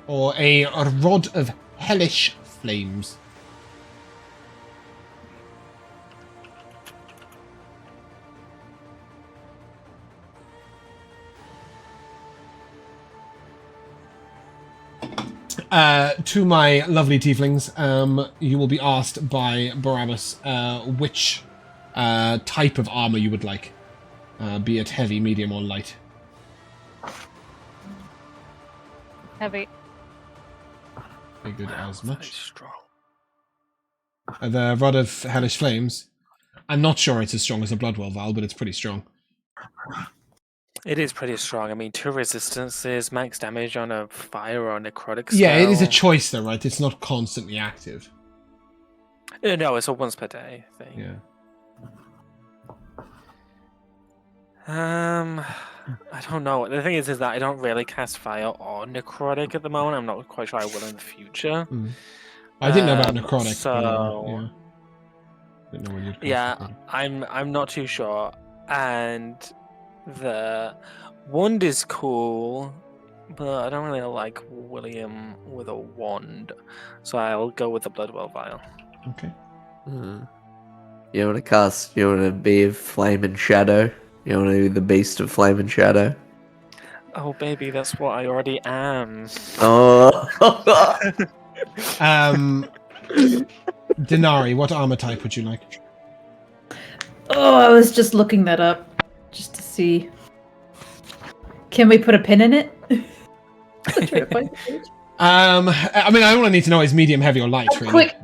Or a rod of hellish flames. To my lovely tieflings, you will be asked by Barabbas which type of armor you would like, be it heavy, medium, or light. Heavy. Very good as much. Strong. The Rod of Hellish Flames. I'm not sure it's as strong as a Bloodwell Vial, but it's pretty strong. It is pretty strong. I mean, 2 resistances, max damage on a fire or necrotic spell. Yeah, it is a choice though, right? It's not constantly active. No, it's a once per day thing. Yeah. I don't know. The thing is that I don't really cast fire or necrotic at the moment. I'm not quite sure I will in the future. I didn't know about necrotic. So Didn't know when you'd cast yeah, necrotic. I'm not too sure. And the wand is cool, but I don't really like William with a wand, so I'll go with the Bloodwell vial. Okay. You want to be a flame and shadow? You want to be the beast of flame and shadow? Oh baby, that's what I already am. Oh. Dinari, what armor type would you like? Oh, I was just looking that up just to see. Can we put a pin in it? I mean, I only need to know is medium, heavy, or light. Really. Quick.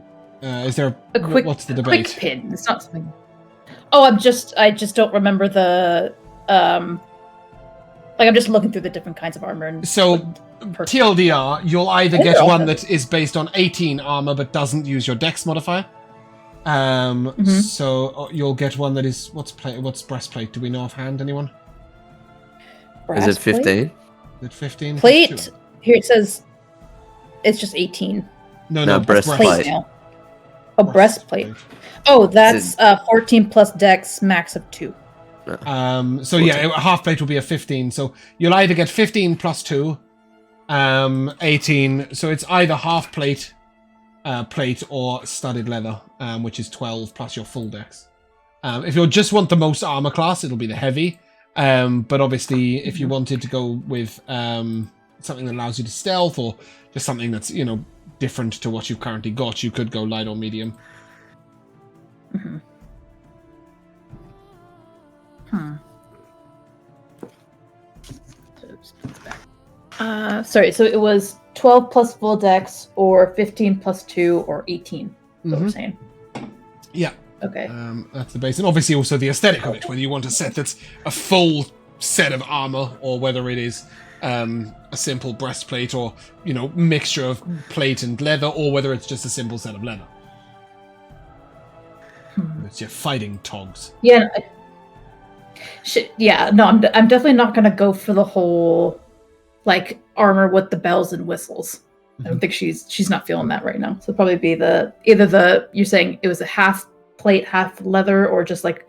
Is there A quick. What's the debate? Quick pin. It's not something. Oh, I just don't remember the. Like I'm just looking through the different kinds of armor. And So, TLDR, you'll either get one that is based on 18 armor but doesn't use your dex modifier. So you'll get one that is what's breastplate? Do we know offhand? Anyone? Is it 15? Is it 15? Plate. Here it says, it's just 18. No, breastplate. Plate now. Oh, breastplate. Oh, that's 14 plus dex, max of 2. So yeah, half plate will be a 15. So you'll either get 15 plus 2, 18. So it's either half plate, plate, or studded leather, which is 12 plus your full dex. If you just want the most armor class, it'll be the heavy. But obviously, if you wanted to go with something that allows you to stealth, or just something that's different to what you've currently got, you could go light or medium. Sorry, so it was 12 plus full dex, or 15 plus 2, or 18. Is what we're saying. Yeah. Okay. That's the base, and obviously also the aesthetic of it. Whether you want a set that's a full set of armor, or whether it is a simple breastplate, or mixture of plate and leather, or whether it's just a simple set of leather. It's your fighting togs. Yeah. No, I'm definitely not gonna go for the whole like armor with the bells and whistles. I don't think she's not feeling that right now. So it'll probably be you're saying it was a half plate, half leather, or just like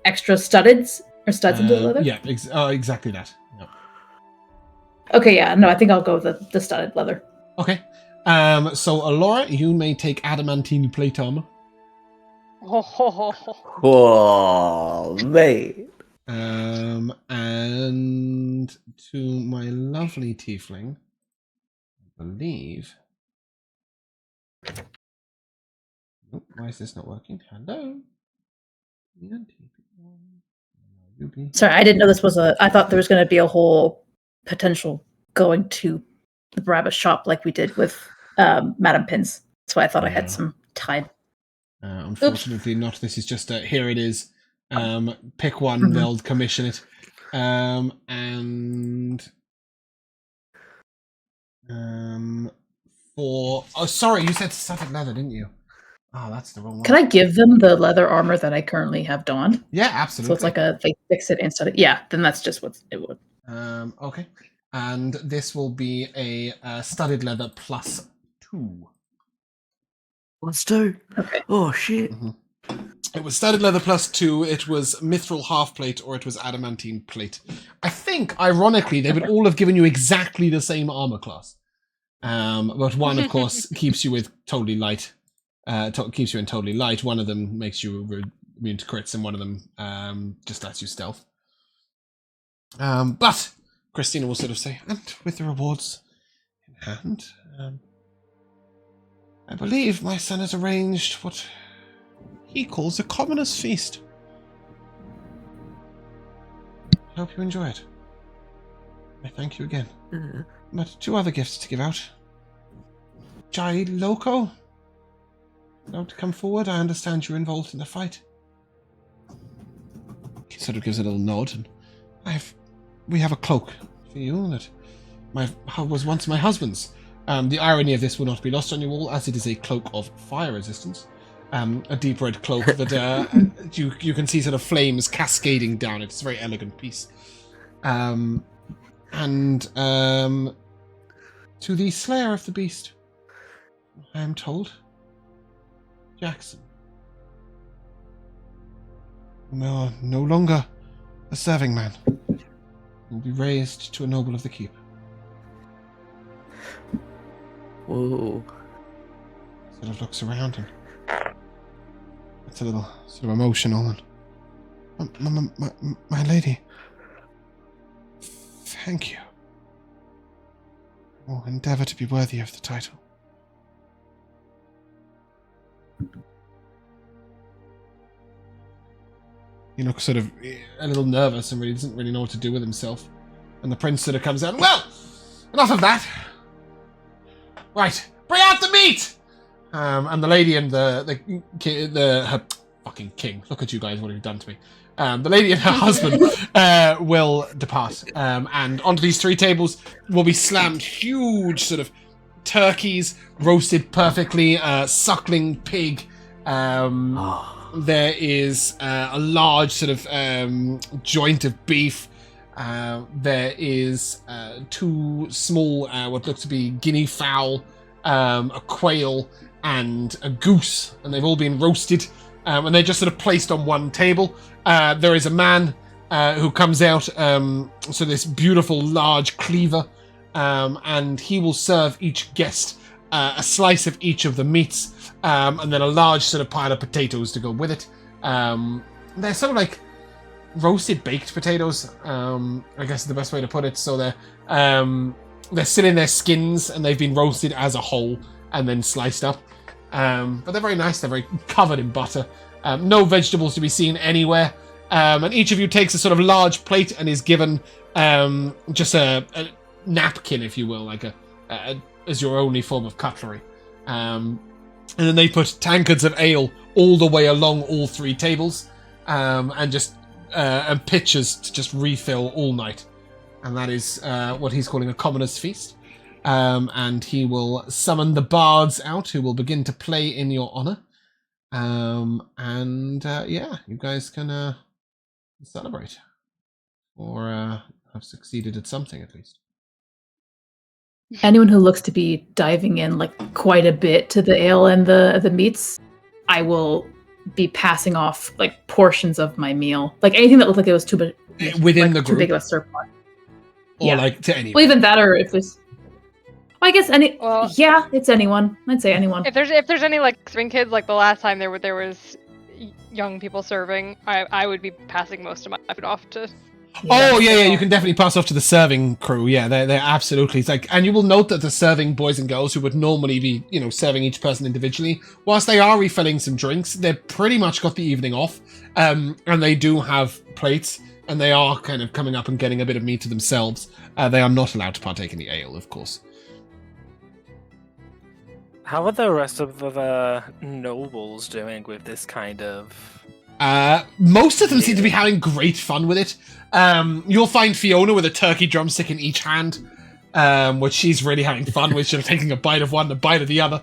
extra studs into the leather? Yeah, exactly that. Yep. Okay, yeah, no, I think I'll go with the studded leather. Okay. So Elora, you may take adamantine plate armor. Oh, mate. And to my lovely tiefling, I believe. Oh, why is this not working? Hello. Sorry, I didn't know this was I thought there was going to be a whole potential going to the Barabbas shop like we did with Madame Pins. That's why I thought I had some time. Unfortunately not. This is just here it is. Pick one, they'll commission it. Sorry, you said studded leather, didn't you? Oh, that's the wrong one. Can I give them the leather armor that I currently have donned? Yeah, absolutely. So it's like they fix it instead of then that's just what it would. Okay. And this will be a studded leather +2. +2. Okay. Oh shit. It was studded leather +2. It was mithril half plate, or it was adamantine plate. I think, ironically, they would all have given you exactly the same armor class. But one, of course, keeps you with totally light. Keeps you in totally light. One of them makes you immune to crits, and one of them just lets you stealth. But Christina will sort of say, and with the rewards in hand, I believe my son has arranged what he calls a commoner's feast. I hope you enjoy it. I thank you again. But 2 other gifts to give out. Jai Loco, don't come forward. I understand you're involved in the fight. He sort of gives a little nod, and we have a cloak for you that was once my husband's. The irony of this will not be lost on you all, as it is a cloak of fire resistance. A deep red cloak that you can see sort of flames cascading down it. It's a very elegant piece. And to the Slayer of the Beast, I am told, Jackson. No longer a serving man. Will be raised to a noble of the keep. Whoa. Sort of looks around and it's a little sort of emotional. And my lady, thank you. I will endeavour to be worthy of the title. He looks sort of a little nervous and really doesn't really know what to do with himself. And the prince sort of comes out. Well, enough of that. Right, bring out the meat. And the lady and her fucking king. Look at you guys! What have you done to me? The lady and her husband will depart, and onto these 3 tables will be slammed huge sort of turkeys roasted perfectly, suckling pig. There is a large sort of joint of beef. There is 2 small, what looks to be guinea fowl, a quail, and a goose, and they've all been roasted, and they're just sort of placed on one table. There is a man who comes out, so this beautiful large cleaver, and he will serve each guest a slice of each of the meats, and then a large sort of pile of potatoes to go with it. They're sort of like roasted baked potatoes, I guess is the best way to put it. So they're still in their skins, and they've been roasted as a whole and then sliced up. But they're very nice. They're very covered in butter. No vegetables to be seen anywhere. And each of you takes a sort of large plate and is given just a napkin, if you will, like as your only form of cutlery. And then they put tankards of ale all the way along all 3 tables, and just and pitchers to just refill all night. And that is what he's calling a commoner's feast. And he will summon the bards out, who will begin to play in your honor. Yeah, you guys can celebrate, or have succeeded at something at least. Anyone who looks to be diving in like quite a bit to the ale and the meats, I will be passing off like portions of my meal, like anything that looked like it was too big Within the too group, big of a surplus. or like to anyone. Well, even that, or if there's, well, I guess Well, yeah, it's anyone. I'd say anyone. If there's any like swing kids, like the last time there was young people serving, I would be passing most of my food off to. Oh yeah, you can definitely pass off to the serving crew. Yeah, they're absolutely, it's like, and you will note that the serving boys and girls who would normally be, serving each person individually, whilst they are refilling some drinks, they've pretty much got the evening off, and they do have plates, and they are kind of coming up and getting a bit of meat to themselves. They are not allowed to partake in the ale, of course. How are the rest of the nobles doing with this kind of? Most of them seem to be having great fun with it. You'll find Fiona with a turkey drumstick in each hand, which she's really having fun with. She's taking a bite of one, a bite of the other.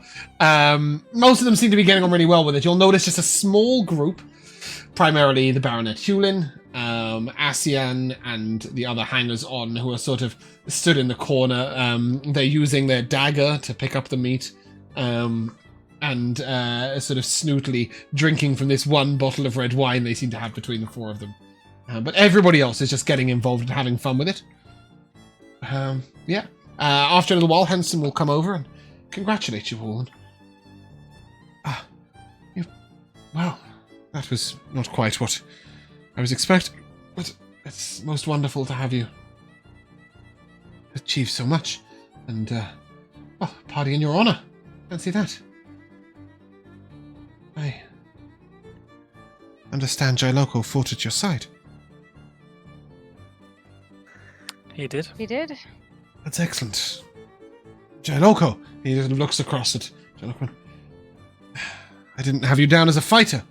Most of them seem to be getting on really well with it. You'll notice just a small group, primarily the Baronet Hulin, Asian, and the other hangers-on who are sort of stood in the corner. They're using their dagger to pick up the meat. And sort of snootily drinking from this one bottle of red wine they seem to have between the 4 of them. But everybody else is just getting involved and having fun with it. After a little while, Hanson will come over and congratulate you all. Well, that was not quite what I was expecting, but it's most wonderful to have you achieve so much. And, party in your honor. Fancy that. I understand Jailoko fought at your side. He did. He did. That's excellent. Jailoko! He just looks across at Jailoko. I didn't have you down as a fighter.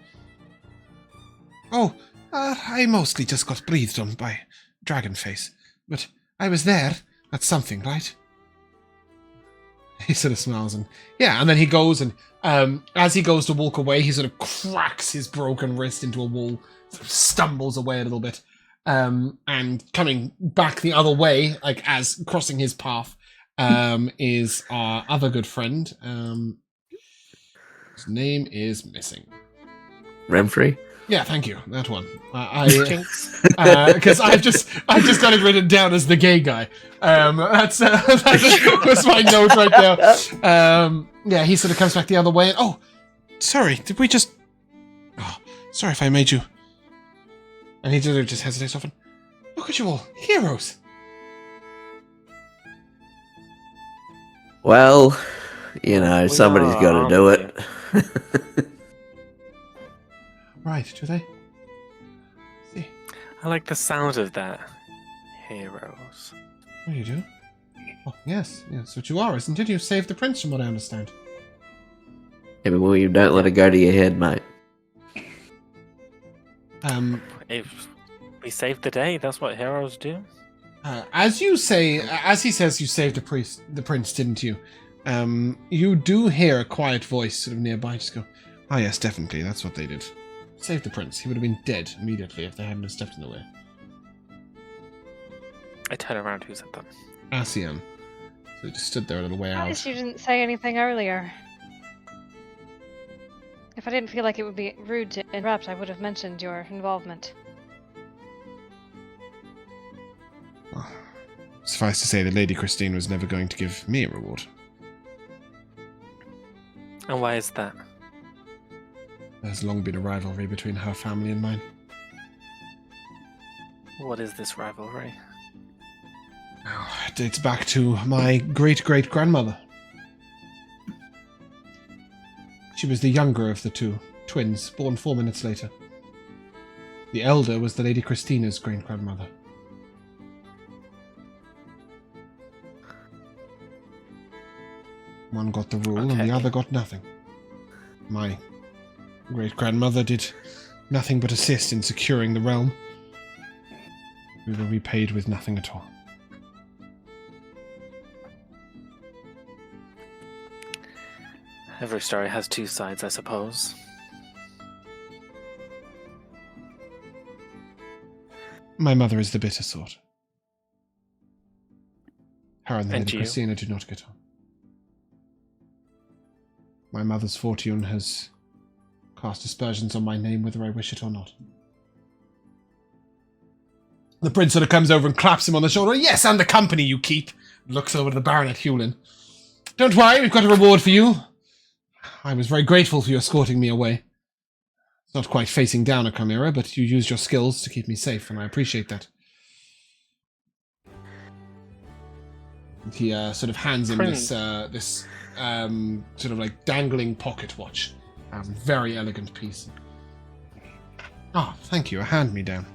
Oh, I mostly just got breathed on by Dragonface. But I was there. That's something, right? He sort of smiles and then he goes and as he goes to walk away, he sort of cracks his broken wrist into a wall, sort of stumbles away a little bit, and coming back the other way, like as crossing his path, is our other good friend. His name is missing. Remfrey? Yeah, thank you. That one. Because I've just got it written down as the gay guy. That's my note right there. He sort of comes back the other way. And, oh, sorry. Did we just? Oh, sorry if I made you. And he just hesitates often. Look at you all, heroes. Well, somebody's got to do it. Right, do they? See. I like the sound of that. Heroes. Oh, you do? Oh, yes, what you are, isn't it? You saved the prince, from what I understand. Yeah, but you don't let it go to your head, mate. If we saved the day, that's what heroes do. As he says, you saved the prince, didn't you? You do hear a quiet voice sort of nearby just go, "Ah, yes, definitely, that's what they did. Saved the prince. He would have been dead immediately if they hadn't have stepped in the way." I turn around. Who said that? Asian. So he just stood there a little way out. Nice you didn't say anything earlier. If I didn't feel like it would be rude to interrupt, I would have mentioned your involvement. Well, suffice to say that Lady Christine was never going to give me a reward. And why is that? There's long been a rivalry between her family and mine. What is this rivalry? Oh, it dates back to my great-great-grandmother. She was the younger of the 2 twins, born 4 minutes later. The elder was the Lady Christina's great-grandmother. One got the rule and the other got nothing. My great-grandmother did nothing but assist in securing the realm. We were repaid with nothing at all. Every story has two sides, I suppose. My mother is the bitter sort. Her and the And Lady you? Christina do not get on. My mother's fortune has cast aspersions on my name whether I wish it or not. The prince sort of comes over and claps him on the shoulder. Yes, and the company you keep. Looks over to the Baronet Hewlin. Don't worry, we've got a reward for you. I was very grateful for you escorting me away. It's not quite facing down a chimera, but you used your skills to keep me safe, and I appreciate that. And he sort of hands him this sort of like dangling pocket watch. Very elegant piece. Oh, thank you. A hand-me-down.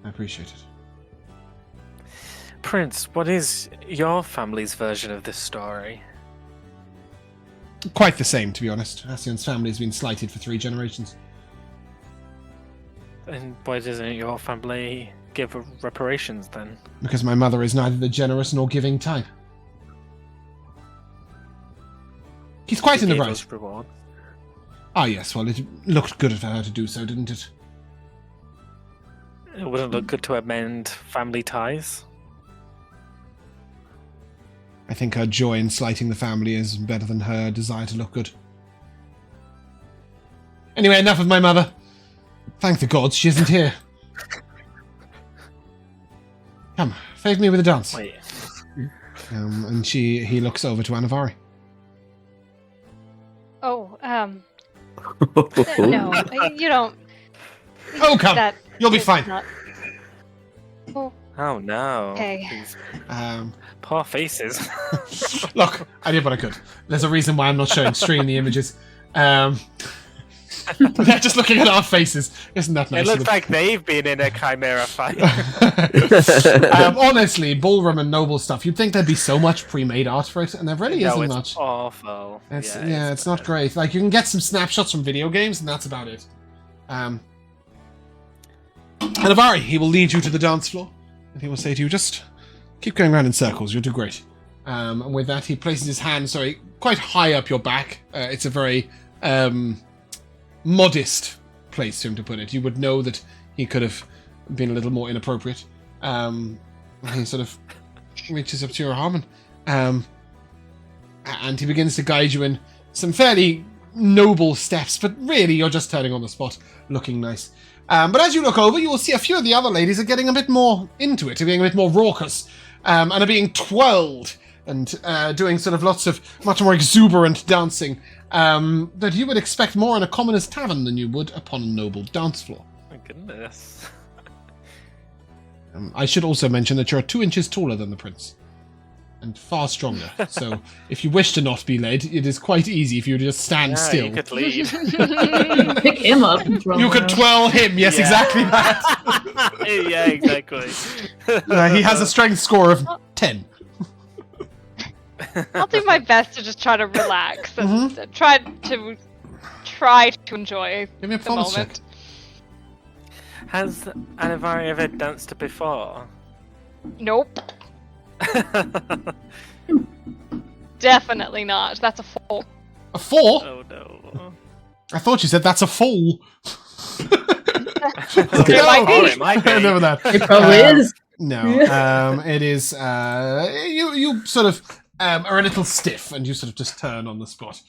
I appreciate it. Prince, what is your family's version of this story? Quite the same, to be honest. Assion's family has been slighted for 3 generations. And why doesn't your family give reparations then? Because my mother is neither the generous nor giving type. He's quite in the Gave right. us reward. Ah, yes, well, it looked good of her to do so, didn't it? It wouldn't look good to amend family ties. I think her joy in slighting the family is better than her desire to look good. Anyway, enough of my mother. Thank the gods she isn't here. Come, favour me with a dance. Wait. And he looks over to Anivari. Oh, no, you don't. Oh, come. That You'll be is fine. not- Oh, Oh no. Okay. These Um, poor faces. Look, I did what I could. There's a reason why I'm not showing stream the images. They're just looking at our faces. Isn't that nice? It looks like they've been in a chimera fight. Honestly, ballroom and noble stuff. You'd think there'd be so much pre-made art for it, and there really No, isn't it's much. awful. It's not great. Like, you can get some snapshots from video games, and that's about it. Anivari, he will lead you to the dance floor, and he will say to you, just keep going around in circles, you'll do great. And with that, he places his hand, quite high up your back. It's a very modest place for him to put it. You would know that he could have been a little more inappropriate. He sort of reaches up to your arm and he begins to guide you in some fairly noble steps, but really you're just turning on the spot, looking nice. But as you look over, you will see a few of the other ladies are getting a bit more into it, are being a bit more raucous, and are being twirled and doing sort of lots of much more exuberant dancing that you would expect more in a commoner's tavern than you would upon a noble dance floor. My goodness. I should also mention that you're 2 inches taller than the prince. And far stronger. So, if you wish to not be led, it is quite easy if you just stand still. You could lead. Pick him up and throw You him could around. twirl him, yes, Yeah. exactly that. Yeah, exactly. He has a strength score of 10. I'll do my best to just try to relax and Mm-hmm. try to enjoy Give me a the performance check. moment. Has Anivari ever danced before? Nope, definitely not. That's a 4. A 4? Oh no. I thought you said that's a fool. It might be. It might be. Never that. It probably is. No, it is. You sort of are a little stiff, and you sort of just turn on the spot,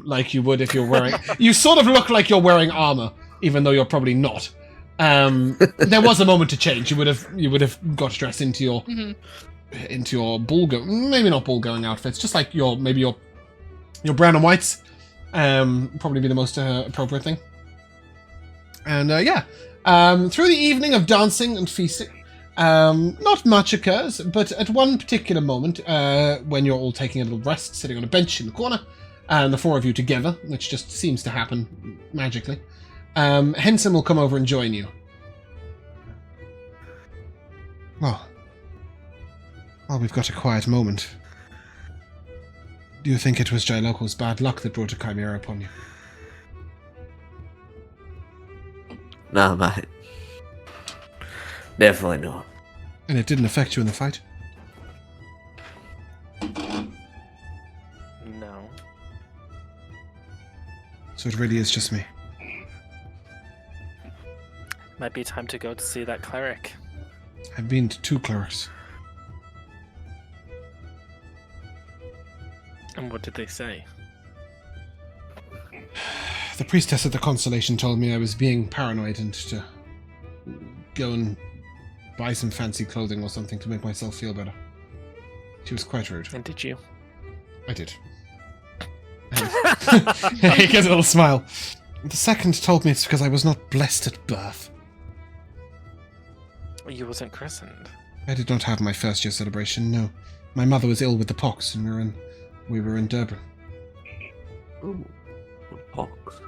like you would if you're wearing. You sort of look like you're wearing armor, even though you're probably not. There was a moment to change. You would have got dressed into your maybe not bull going outfits, just like your brown and whites. Probably be the most appropriate thing. And through the evening of dancing and feasting, not much occurs, but at one particular moment, when you're all taking a little rest, sitting on a bench in the corner, and the 4 of you together, which just seems to happen magically, Henson will come over and join you. Well, we've got a quiet moment. Do you think it was Jailoko's bad luck that brought a chimera upon you? No, mate. Definitely not. And it didn't affect you in the fight? No. So it really is just me. Might be time to go to see that cleric. I've been to 2 clerics. And what did they say? The priestess at the Constellation told me I was being paranoid and to go and buy some fancy clothing or something to make myself feel better. She was quite rude. And did you? I did. He gets a little smile. The second told me it's because I was not blessed at birth. You wasn't christened. I did not have my first year celebration, no. My mother was ill with the pox and we were in Durban. Ooh. Pox.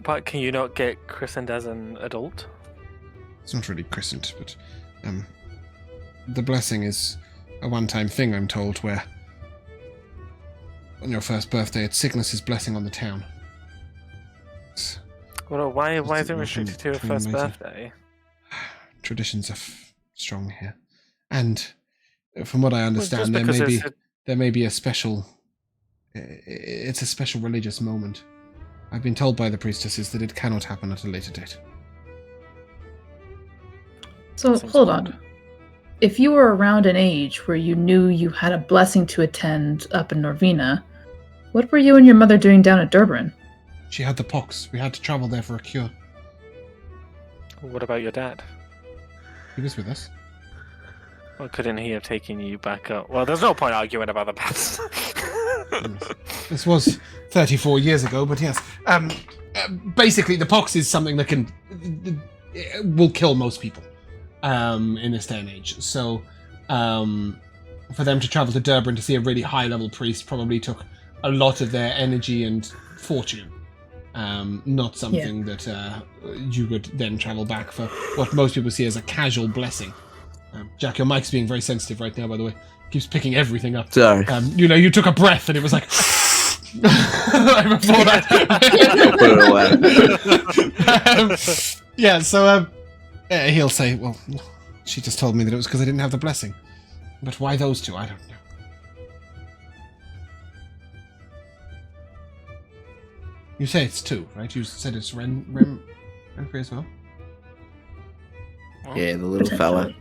But can you not get christened as an adult? It's not really christened, but the blessing is a one-time thing, I'm told, where on your first birthday, it's sickness's blessing on the town. Well, why is it restricted to your first birthday? Traditions are strong here, and from what I understand, Well, there may be a special. It's a special religious moment. I've been told by the priestesses that it cannot happen at a later date. So, hold on. If you were around an age where you knew you had a blessing to attend up in Norvina, what were you and your mother doing down at Durban? She had the pox. We had to travel there for a cure. What about your dad? He was with us. Well, couldn't he have taken you back up? Well, there's no point arguing about the past. Yes. This was 34 years ago, but yes. Basically, the pox is something that will kill most people in this day and age. So, for them to travel to Durban to see a really high-level priest probably took a lot of their energy and fortune. Not something that you would then travel back for what most people see as a casual blessing. Jack, your mic's being very sensitive right now, by the way. Keeps picking everything up. Sorry. You took a breath and it was like... before that. Put it away. So he'll say, well, she just told me that it was because I didn't have the blessing. But why those two? I don't know. You say it's 2, right? You said it's Renfrey as well? Yeah, the little fella.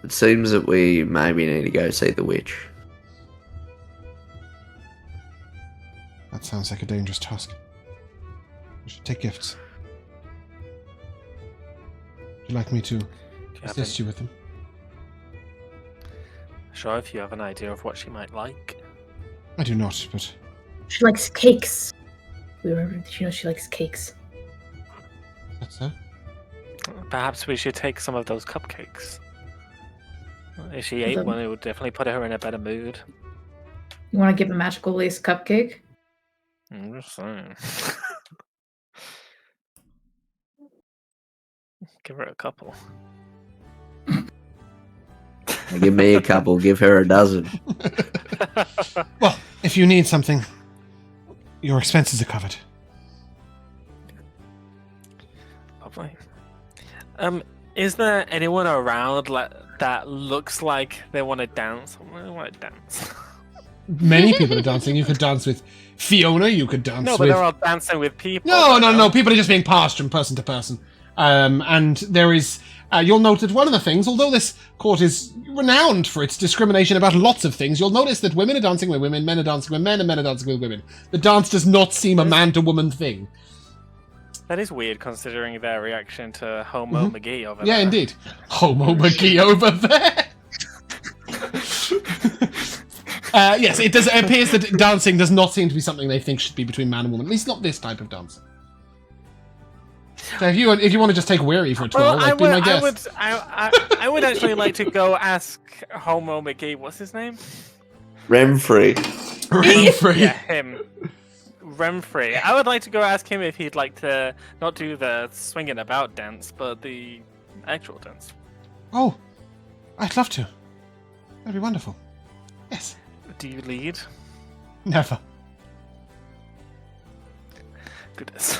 It seems that we maybe need to go see the witch. That sounds like a dangerous task. We should take gifts. Would you like me to assist you with them? Sure, if you have an idea of what she might like. I do not, but... She likes cakes. We remember she likes cakes. That's so? Perhaps we should take some of those cupcakes. If she ate one, it would definitely put her in a better mood. You want to give a magical lace cupcake? I'm just saying. Give her a couple. Give me a couple, give her a dozen. Well, if you need something, your expenses are covered. Lovely. Is there anyone around that looks like they want to dance? I want to dance. Many people are dancing. You could dance with Fiona, you could dance with... No, but they're all dancing with people. No. People are just being passed from person to person. And there is... you'll note that one of the things, although this court is renowned for its discrimination about lots of things, you'll notice that women are dancing with women, men are dancing with men, and men are dancing with women. The dance does not seem a man-to-woman thing. That is weird, considering their reaction to Homo McGee over there. Yeah, indeed. Homo McGee over there! Yes, it appears that dancing does not seem to be something they think should be between man and woman. At least not this type of dance. So if you want to just take Weary for a twirl, be my guest. I would actually like to go ask Homo McGee, what's his name? Renfrey. Yeah, him. Renfrey. I would like to go ask him if he'd like to not do the swinging about dance, but the actual dance. Oh, I'd love to. That'd be wonderful. Yes. Do you lead? Never. Goodness.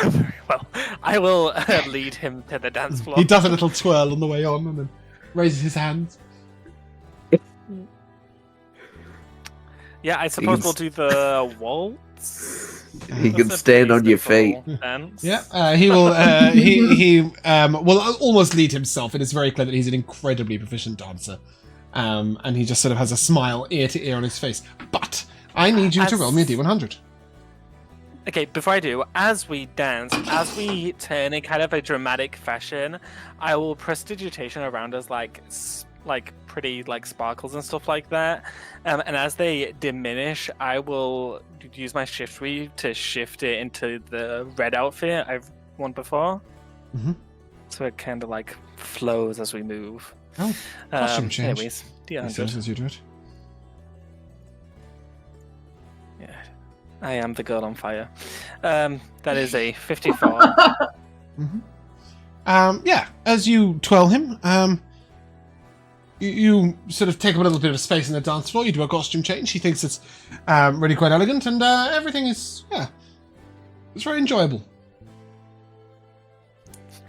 Very well. I will lead him to the dance floor. He does a little twirl on the way on and then raises his hands. Yeah, I suppose we'll do the waltz. He can stand on your feet. Dance. Yeah, he will. He will almost lead himself. It is very clear that he's an incredibly proficient dancer, and he just sort of has a smile ear to ear on his face. But I need you to roll me a d100. Okay, before I do, as we dance, as we turn in kind of a dramatic fashion, I will prestidigitation around us like pretty like sparkles and stuff like that. And as they diminish, I will use my shift weave to shift it into the red outfit I've worn before. Mm-hmm. So it kind of like flows as we move. Oh, costume change. Anyways, He says as you do it. Yeah, I am the girl on fire. That is a 54. Mm-hmm. Yeah, as you twirl him, you sort of take up a little bit of space in the dance floor. You do a costume change. He thinks it's really quite elegant, and everything is, it's very enjoyable.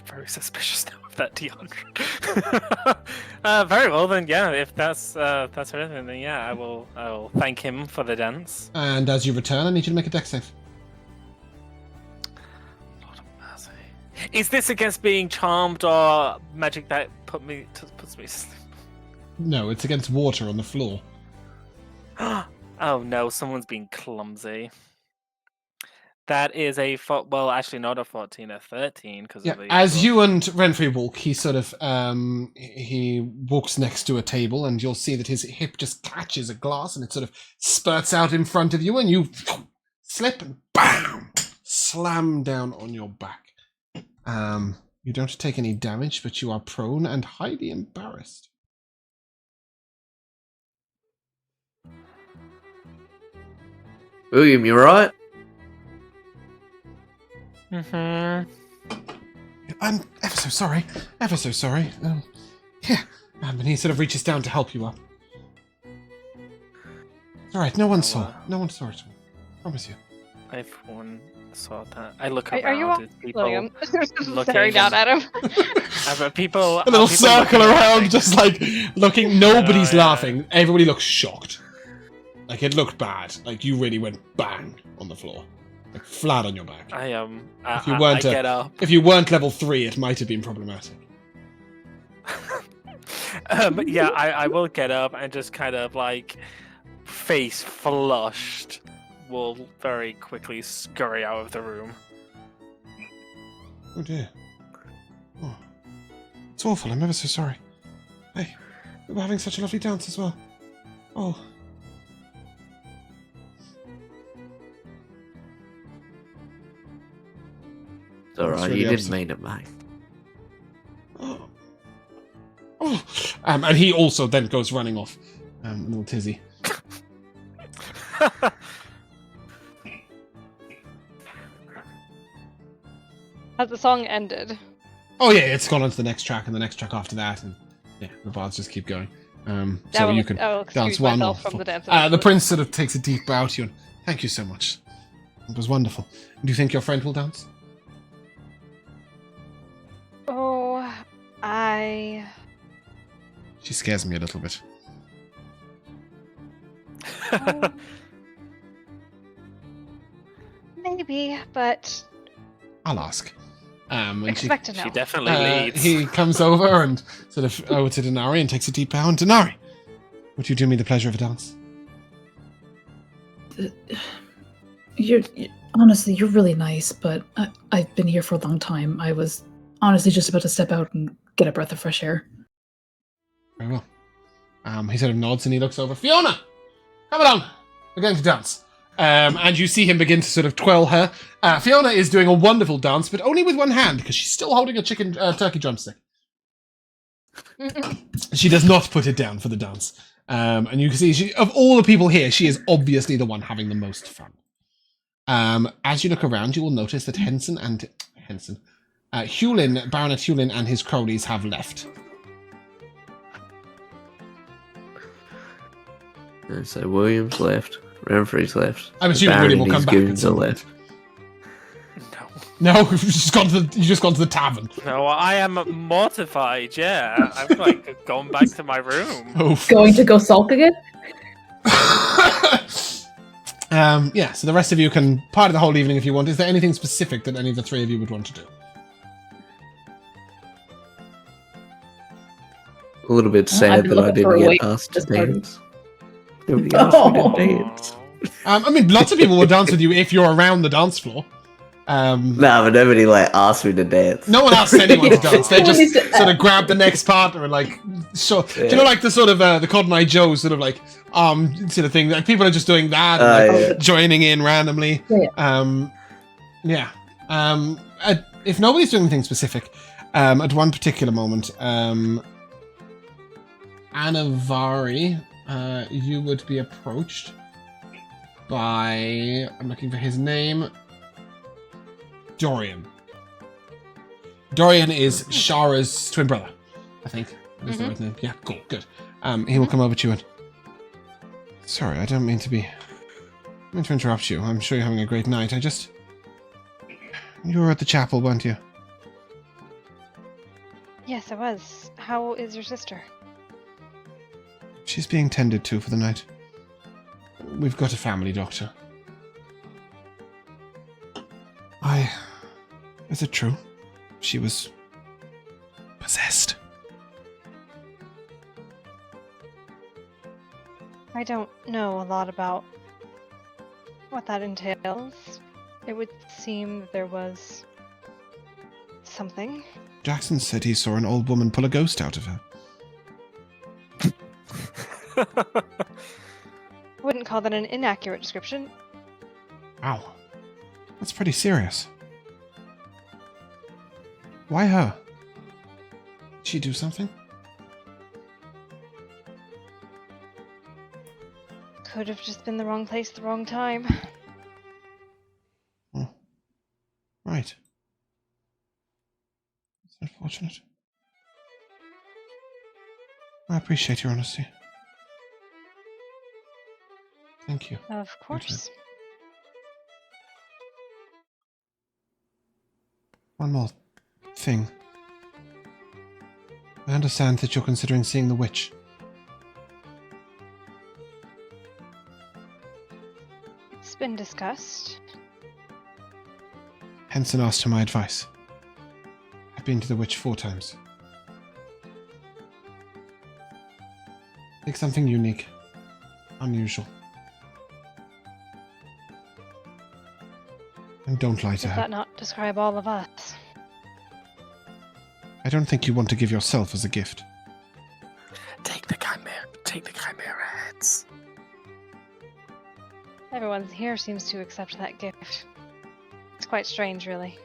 Very suspicious now of that D100. Very well then, yeah. If that's everything, then yeah, I will thank him for the dance. And as you return, I need you to make a dex save. Lord of mercy. Is this against being charmed or magic that puts me to sleep? No, it's against water on the floor. Oh no, someone's being clumsy. That is actually not a 14, a 13. Yeah, as you and Renfrey walk, he sort of he walks next to a table, and you'll see that his hip just catches a glass, and it sort of spurts out in front of you, and you slip and bam, slam down on your back. You don't take any damage, but you are prone and highly embarrassed. William, you alright? Mm-hmm. I'm ever so sorry. Ever so sorry. Yeah. And he sort of reaches down to help you up. It's alright, no one saw. No one saw it. I promise you. Everyone saw that. I look around. Are you at people William? looking Staring down at him. People. A little people circle looking around, me? just like looking. Nobody's Oh, yeah. laughing. Everybody looks shocked. Like it looked bad. Like you really went bang on the floor. Like flat on your back. I am. If you I weren't get up. If you weren't level 3, it might have been problematic. Yeah, I will get up and just kind of like face flushed will very quickly scurry out of the room. Oh dear. Oh. It's awful, I'm ever so sorry. Hey, we were having such a lovely dance as well. Oh. It's alright, really you didn't upset. mean it, mate. Oh. Oh. And he also then goes running off. Little Tizzy. Has the song ended? Oh yeah, it's gone on to the next track and the next track after that, and yeah, the bards just keep going. So you can I will dance excuse one myself more. from the dance. The prince sort of takes a deep bow to you and thank you so much. It was wonderful. Do you think your friend will dance? Oh, She scares me a little bit. Maybe, but I'll ask. And expect to know. She definitely leads. he comes over and sort of over to Dinari and takes a deep bow. And Dinari, would you do me the pleasure of a dance? Honestly, you're really nice, but I've been here for a long time. I was honestly just about to step out and get a breath of fresh air. Very well. He sort of nods and he looks over. Fiona, come along. We're going to dance. And you see him begin to sort of twirl her. Fiona is doing a wonderful dance, but only with one hand because she's still holding a turkey drumstick. She does not put it down for the dance. And you can see, of all the people here, she is obviously the one having the most fun. As you look around, you will notice that Hewlin, Baronet Hewlin and his cronies have left. So William's left. Renfrey's left. I'm the assuming Baron William will and come his back at goons some are point. left. No. No, you've just gone to the tavern. No, I am mortified, yeah. I've like gone back to my room. Oof. Going to go sulk again? Yeah, so the rest of you can party the whole evening if you want. Is there anything specific that any of the three of you would want to do? A little bit I've sad been that I looking for didn't a way get asked to this party. dance. Nobody asked me to Oh. dance. I mean, lots of people will dance with you if you're around the dance floor. No, but nobody asked me to dance. No one asks anyone to dance. They just Someone needs to- sort of grab the next partner and like show. Do you know like the sort of the Cotton Eye Joe sort of like sort of thing? Like people are just doing that, and, like, Yeah. joining in randomly. Yeah. If nobody's doing anything specific, at one particular moment, Anivari, you would be approached by, I'm looking for his name, Dorian. Dorian is Shara's twin brother, I think. That is the right name. Yeah, cool, good. He will come over to you and... Sorry, I don't mean to interrupt you. I'm sure you're having a great night. You were at the chapel, weren't you? Yes, I was. How is your sister? She's being tended to for the night. We've got a family doctor. Is it true? She was possessed. I don't know a lot about what that entails. It would seem there was something. Jackson said he saw an old woman pull a ghost out of her. Wouldn't call that an inaccurate description. Wow. That's pretty serious. Why her? Did she do something? Could have just been the wrong place, the wrong time. Oh. Right. That's unfortunate. I appreciate your honesty. Thank you. Of course. One more thing. I understand that you're considering seeing the witch. It's been discussed. Henson asked for my advice. I've been to the witch 4 times. Take something unique. Unusual. And don't lie to Does her. that not describe all of us? I don't think you want to give yourself as a gift. Take the chimera heads. Everyone here seems to accept that gift. It's quite strange, really.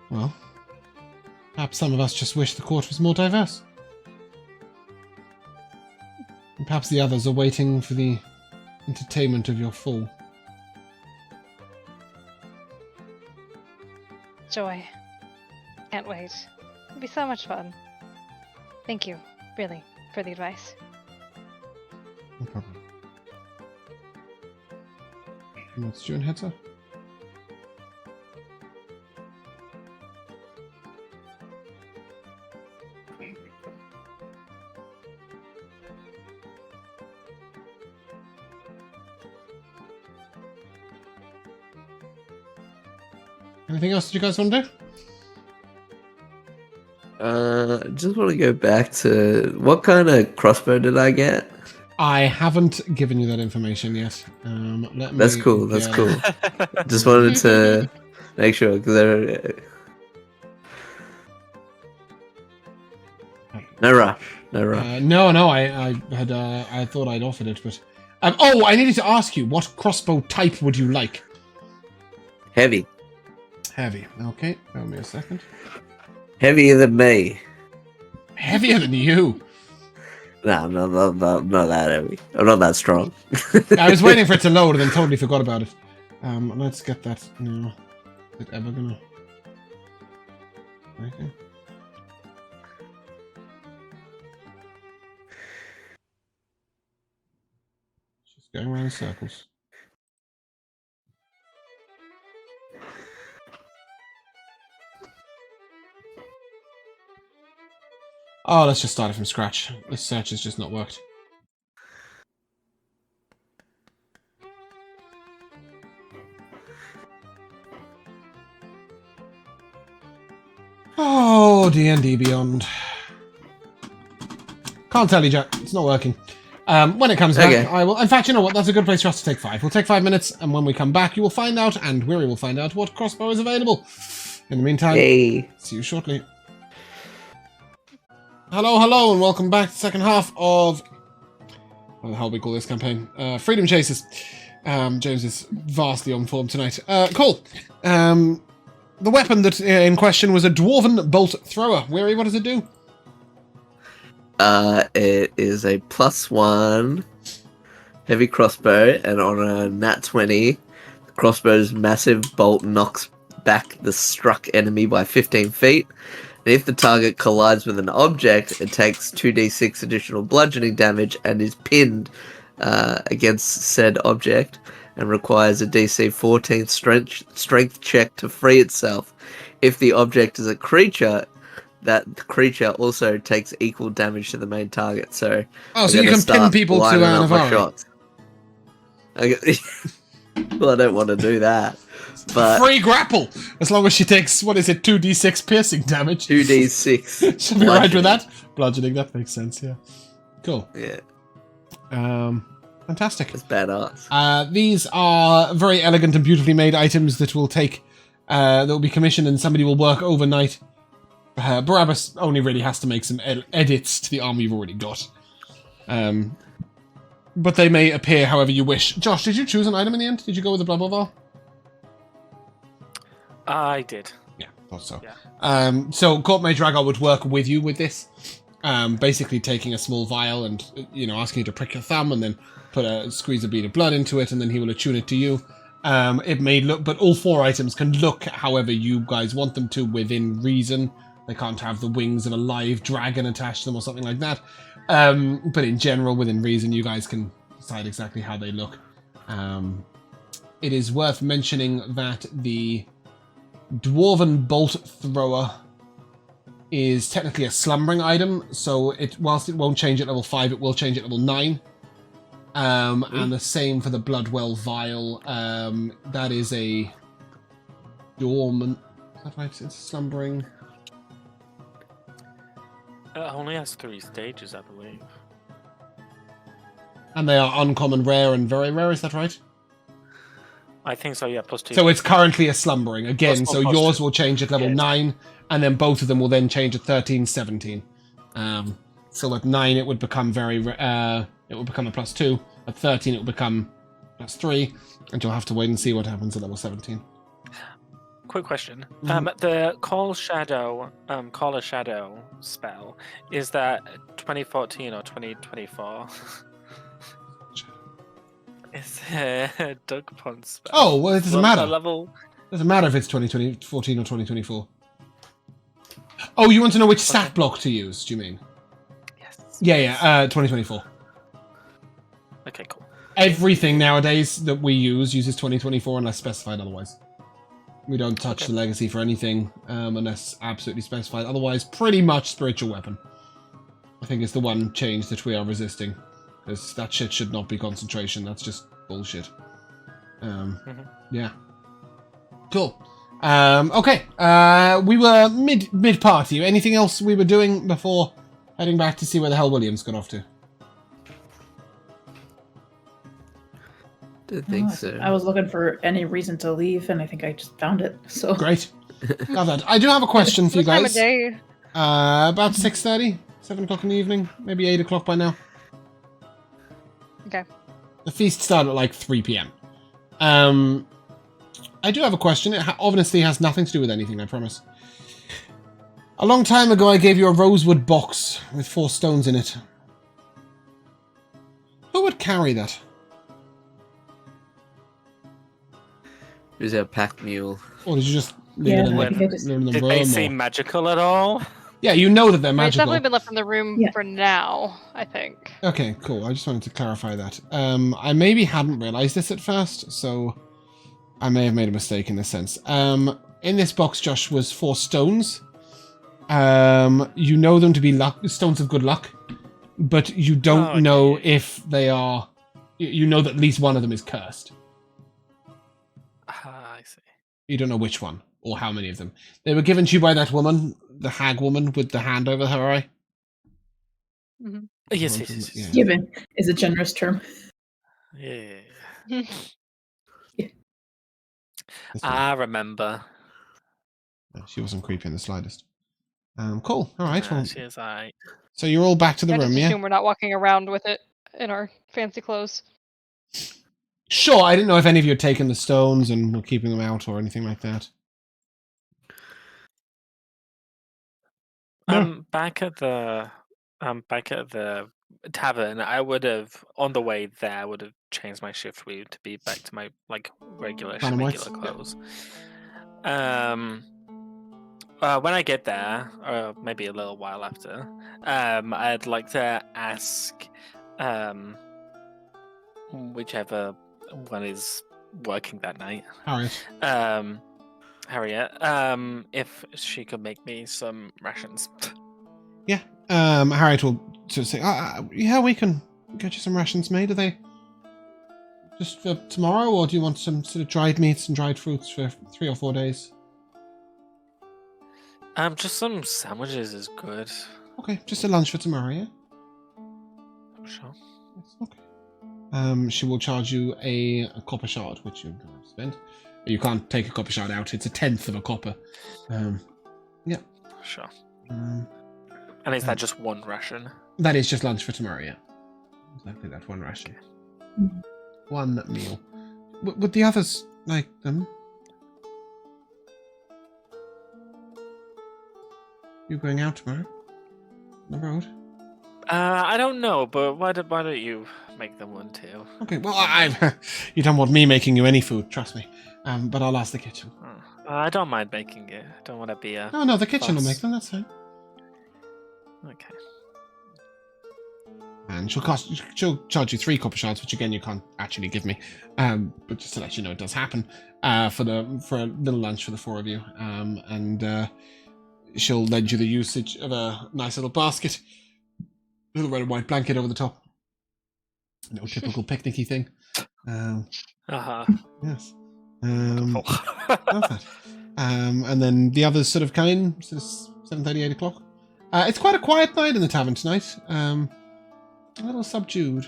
Well, perhaps some of us just wish the court was more diverse. And perhaps the others are waiting for the entertainment of your fall. Joy. Can't wait. It'll be so much fun. Thank you, really, for the advice. No problem. And what's your head, sir? Anything else that you guys want to do? Just want to go back to what kind of crossbow did I get? I haven't given you that information yet. Let me That's cool. That's get- cool. Just wanted to make sure because no rush. No rush. No, I thought I'd offered it, but I needed to ask you, what crossbow type would you like? Heavy. Heavy. Okay, give me a second. Heavier than me. Heavier than you. No, I'm not that heavy. I'm not that strong. I was waiting for it to load and then totally forgot about it. Let's get that now. Is it ever gonna? Okay. Going around in circles. Oh, let's just start it from scratch. This search has just not worked. Oh, D&D Beyond. Can't tell you, Jack. It's not working. When it comes back, Okay. I will... In fact, you know what? That's a good place for us to take 5. We'll take 5 minutes, and when we come back, you will find out, and Weary will find out, what crossbow is available. In the meantime, Hey. see you shortly. Hello, and welcome back to the second half of... What the hell do we call this campaign? Freedom Chasers. James is vastly on form tonight. Cool. The weapon that in question was a dwarven bolt thrower. Weary, what does it do? It is a +1 heavy crossbow, and on a nat 20, the crossbow's massive bolt knocks back the struck enemy by 15 feet. And if the target collides with an object, it takes 2d6 additional bludgeoning damage and is pinned against said object, and requires a DC 14 strength check to free itself. If the object is a creature, that creature also takes equal damage to the main target. So, Oh, so you can pin people to Anivari. Okay. Well, I don't want to do that. But Free grapple! As long as she takes, what is it, 2d6 piercing damage. 2d6. She'll be right with that. Bludgeoning, that makes sense, yeah. Cool. Yeah, Fantastic. it's badass. These are very elegant and beautifully made items that will take, that will be commissioned and somebody will work overnight. Barabbas only really has to make some edits to the armor you've already got. But they may appear however you wish. Josh, did you choose an item in the end? Did you go with the Blood Bowl Vial? I did. Yeah, thought so. Yeah. So Court Mage Rhaegar would work with you with this. Basically taking a small vial and, asking you to prick your thumb and then squeeze a bead of blood into it, and then he will attune it to you. It may look, but all 4 items can look however you guys want them to within reason. They can't have the wings of a live dragon attached to them or something like that. But in general, within reason, you guys can decide exactly how they look. It is worth mentioning that the Dwarven Bolt Thrower is technically a slumbering item, so whilst it won't change at level 5, it will change at level 9. And the same for the Bloodwell Vial. That is a dormant... Is that right? It's slumbering... It only has 3 stages, I believe. And they are uncommon, rare, and very rare, is that right? I think so, yeah, +2. So it's currently a slumbering, again, so plus yours 2. will change at level 9, and then both of them will then change at 13, 17. So at 9 it would become it will become a +2, at 13 it will become +3, and you'll have to wait and see what happens at level 17. Quick question. The Caller Shadow spell, is that 2014 or 2024? It's a Doug Pond spell. Oh, well, it doesn't matter. Level... It doesn't matter if it's 2014 or 2024. Oh, you want to know which stat block to use, do you mean? Yes. Yeah, 2024. Okay, cool. Everything nowadays that we uses 2024 unless specified otherwise. We don't touch the legacy for anything unless absolutely specified. Otherwise, pretty much spiritual weapon. I think it's the one change that we are resisting. Because that shit should not be concentration. That's just bullshit. Yeah. Cool. Okay. We were mid-party. Anything else we were doing before heading back to see where the hell William's gone off to? Don't think so. I was looking for any reason to leave, and I think I just found it. So Great. Love that. I do have a question for you What time guys. of day? About 6:30, 7 o'clock in the evening, maybe 8 o'clock by now. Okay. The feast started at like 3 p.m. I do have a question. It obviously has nothing to do with anything, I promise. A long time ago, I gave you a rosewood box with 4 stones in it. Who would carry that? Who's our pack mule? Or did you just leave it in I the, think I just- leave it in the Did room? they or- seem magical at all? Yeah, you know that they're It's magical. definitely been left in the room Yeah. for now, I think. Okay, cool. I just wanted to clarify that. I maybe hadn't realized this at first, so I may have made a mistake in this sense. In this box, Josh, was 4 stones. You know them to be stones of good luck, but you don't know if they are... You know that at least one of them is cursed. I see. You don't know which one, or how many of them. They were given to you by that woman, the hag woman with the hand over her eye. Mm-hmm. Yes. Yeah. Given is a generous term. Yeah. That's I remember. fine. She wasn't creepy in the slightest. Cool. All right. Well, She is alright. so you're all back to the I room, just yeah? assume we're not walking around with it in our fancy clothes. Sure. I didn't know if any of you had taken the stones and were keeping them out or anything like that. Back at the tavern, I would have on the way there. I would have changed my shift weave to be back to my regular Dynamite? clothes. When I get there, or maybe a little while after, I'd like to ask, whichever one is working that night, Harriet. Harriet, if she could make me some rations. Yeah. Harriet will sort of say, yeah, we can get you some rations made. Are they just for tomorrow, or do you want some sort of dried meats and dried fruits for 3 or 4 days? Just some sandwiches is good. Okay, just a lunch for tomorrow, yeah? Sure. Yes, okay. She will charge you a copper shard, which you can spend. You can't take a copper shard out. It's 1/10 of a copper. Yeah. Sure. And is that just one ration? That is just lunch for tomorrow, yeah. Exactly that, one ration. Mm-hmm. One meal. Would the others like them? You going out tomorrow? On the road? I don't know, but why don't you make them one too? Okay, well, you don't want me making you any food, trust me. But I'll ask the kitchen. I don't mind making it. I don't want to be a... No, the kitchen will fuss. make them, that's fine. Okay. And she'll charge you 3 copper shards, which again you can't actually give me. But just to let you know, it does happen. For a little lunch for the 4 of you. And she'll lend you the usage of a nice little basket. Little red and white blanket over the top. No typical picnicky thing. Yes. Love that. And then the others sort of come in, sort of 7:30, 8 o'clock. It's quite a quiet night in the tavern tonight. A little subdued.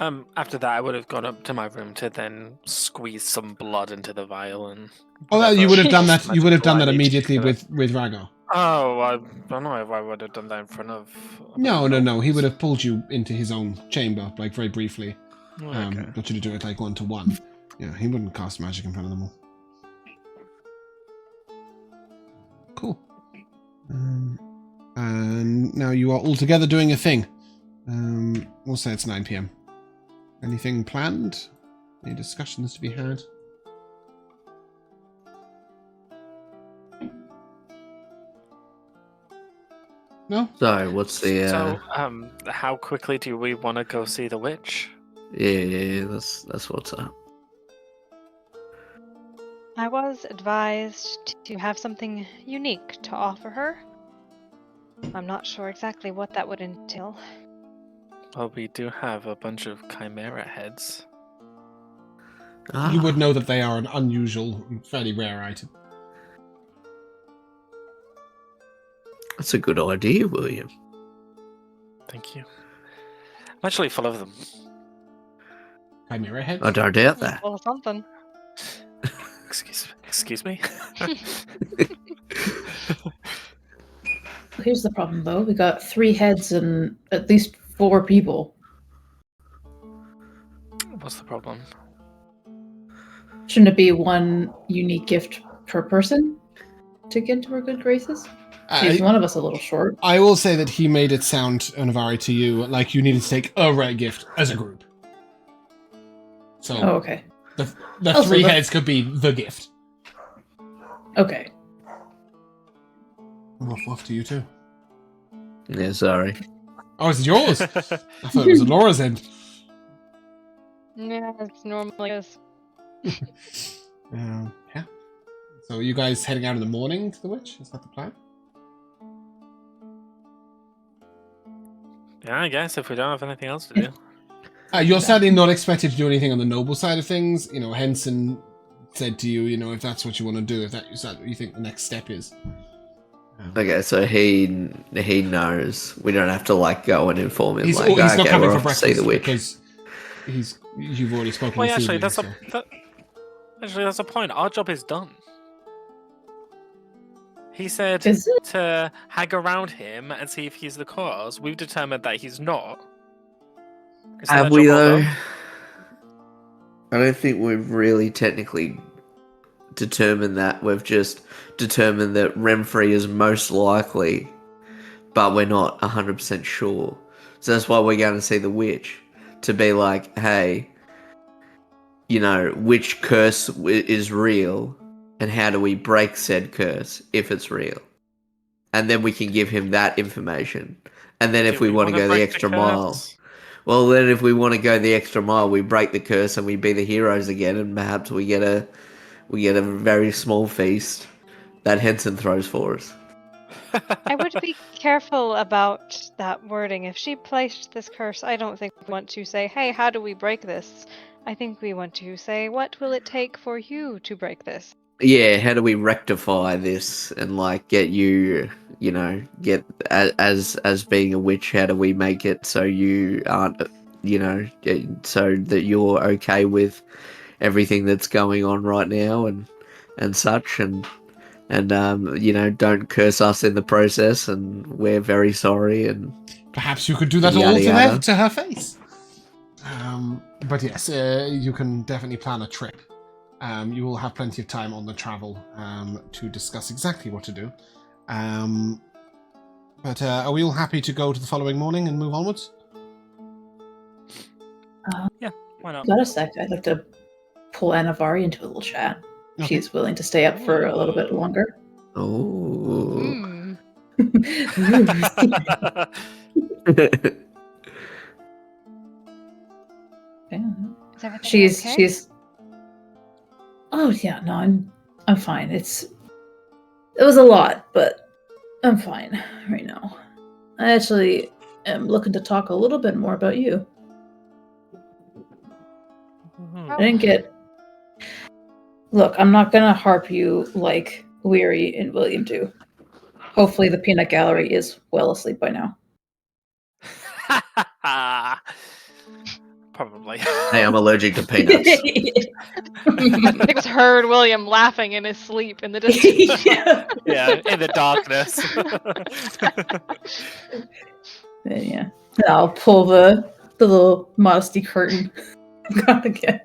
After that, I would have gone up to my room to then squeeze some blood into the vial and... Oh, you would have done that. You would have done that magical immediately light with Rago. Oh, I don't know if I would have done that in front of... No. He would have pulled you into his own chamber, like very briefly. Okay. Got you to do it like 1-to-1. Yeah, he wouldn't cast magic in front of them all. Cool. And now you are all together doing a thing. We'll say it's 9 p.m. Anything planned? Any discussions to be had? No? Sorry, what's the... So, how quickly do we want to go see the witch? Yeah, that's what's up. I was advised to have something unique to offer her. I'm not sure exactly what that would entail. Well, we do have a bunch of chimera heads. You would know that they are an unusual, fairly rare item. That's a good idea, William. Thank you. I'm actually full of them. Chimera heads? I don't doubt that. Well, something. Excuse me? Here's the problem, though. We got 3 heads and at least 4 people. What's the problem? Shouldn't it be 1 unique gift per person to get into our good graces? Is one of us a little short? I will say that he made it sound, Anivari, to you like you needed to take a rare gift as a group. So Oh, okay. the 3 heads could be the gift. Okay. Off to you too. Yeah, sorry. Oh, is it yours? I thought it was Elora's end. Yeah, it's normally is. Yeah. So are you guys heading out in the morning to the witch? Is that the plan? Yeah, I guess if we don't have anything else to do. You're sadly not expected to do anything on the noble side of things. Henson said to you, if that's what you want to do, if that's what you think the next step is. Okay, so he knows. We don't have to go and inform him. He's Okay, not coming we're for off to see breakfast the witch. because you've already spoken. Well, this actually, evening, that's a point. Our job is done. He said Is it? to hang around him and see if he's the cause. We've determined that he's not. Is that Have our we job all though? done? I don't think we've really technically determined that. We've just determined that Renfrey is most likely, but we're not 100% sure. So that's why we're going to see the witch, to be like, hey, which curse is real, and how do we break said curse if it's real? And then we can give him that information. And then if Do we want to wanna go the break extra mile, curse? well, then if we want to go the extra mile, we break the curse and we be the heroes again, and perhaps we get a very small feast that Henson throws for us. I would be careful about that wording. If she placed this curse, I don't think we want to say, hey, how do we break this? I think we want to say, what will it take for you to break this? Yeah, how do we rectify this and get you, get as being a witch? How do we make it so you aren't, so that you're okay with everything that's going on right now and such, and don't curse us in the process, and we're very sorry. And perhaps you could do that yada, all yada. to her face. But yes, you can definitely plan a trip. You will have plenty of time on the travel to discuss exactly what to do. But are we all happy to go to the following morning and move onwards? Yeah, why not? Got a sec. I'd like to pull Anivari into a little chat. Okay. She's willing to stay up for a little bit longer. Oh. Hmm. Yeah. Is everything She's okay? she's. Oh yeah, no, I'm fine. It was a lot, but I'm fine right now. I actually am looking to talk a little bit more about you. Mhm. I didn't get. Look, I'm not gonna harp you like Weary and William do. Hopefully, the peanut gallery is well asleep by now. Probably. Hey, I'm allergic to peanuts. I just heard William laughing in his sleep in the distance. Yeah, in the darkness. Yeah. I'll pull the little modesty curtain. Again.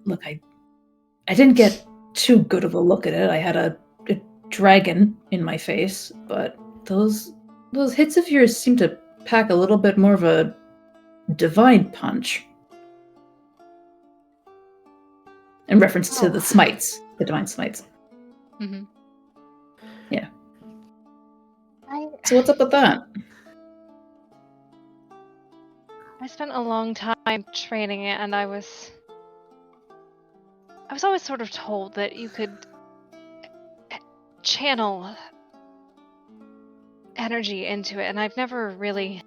Look, I didn't get too good of a look at it. I had a dragon in my face, but those hits of yours seem to pack a little bit more of a divine punch. In reference to the smites, the divine smites. Mm-hmm. Yeah. So what's up with that? I spent a long time training it, and I was always sort of told that you could channel energy into it, and I've never really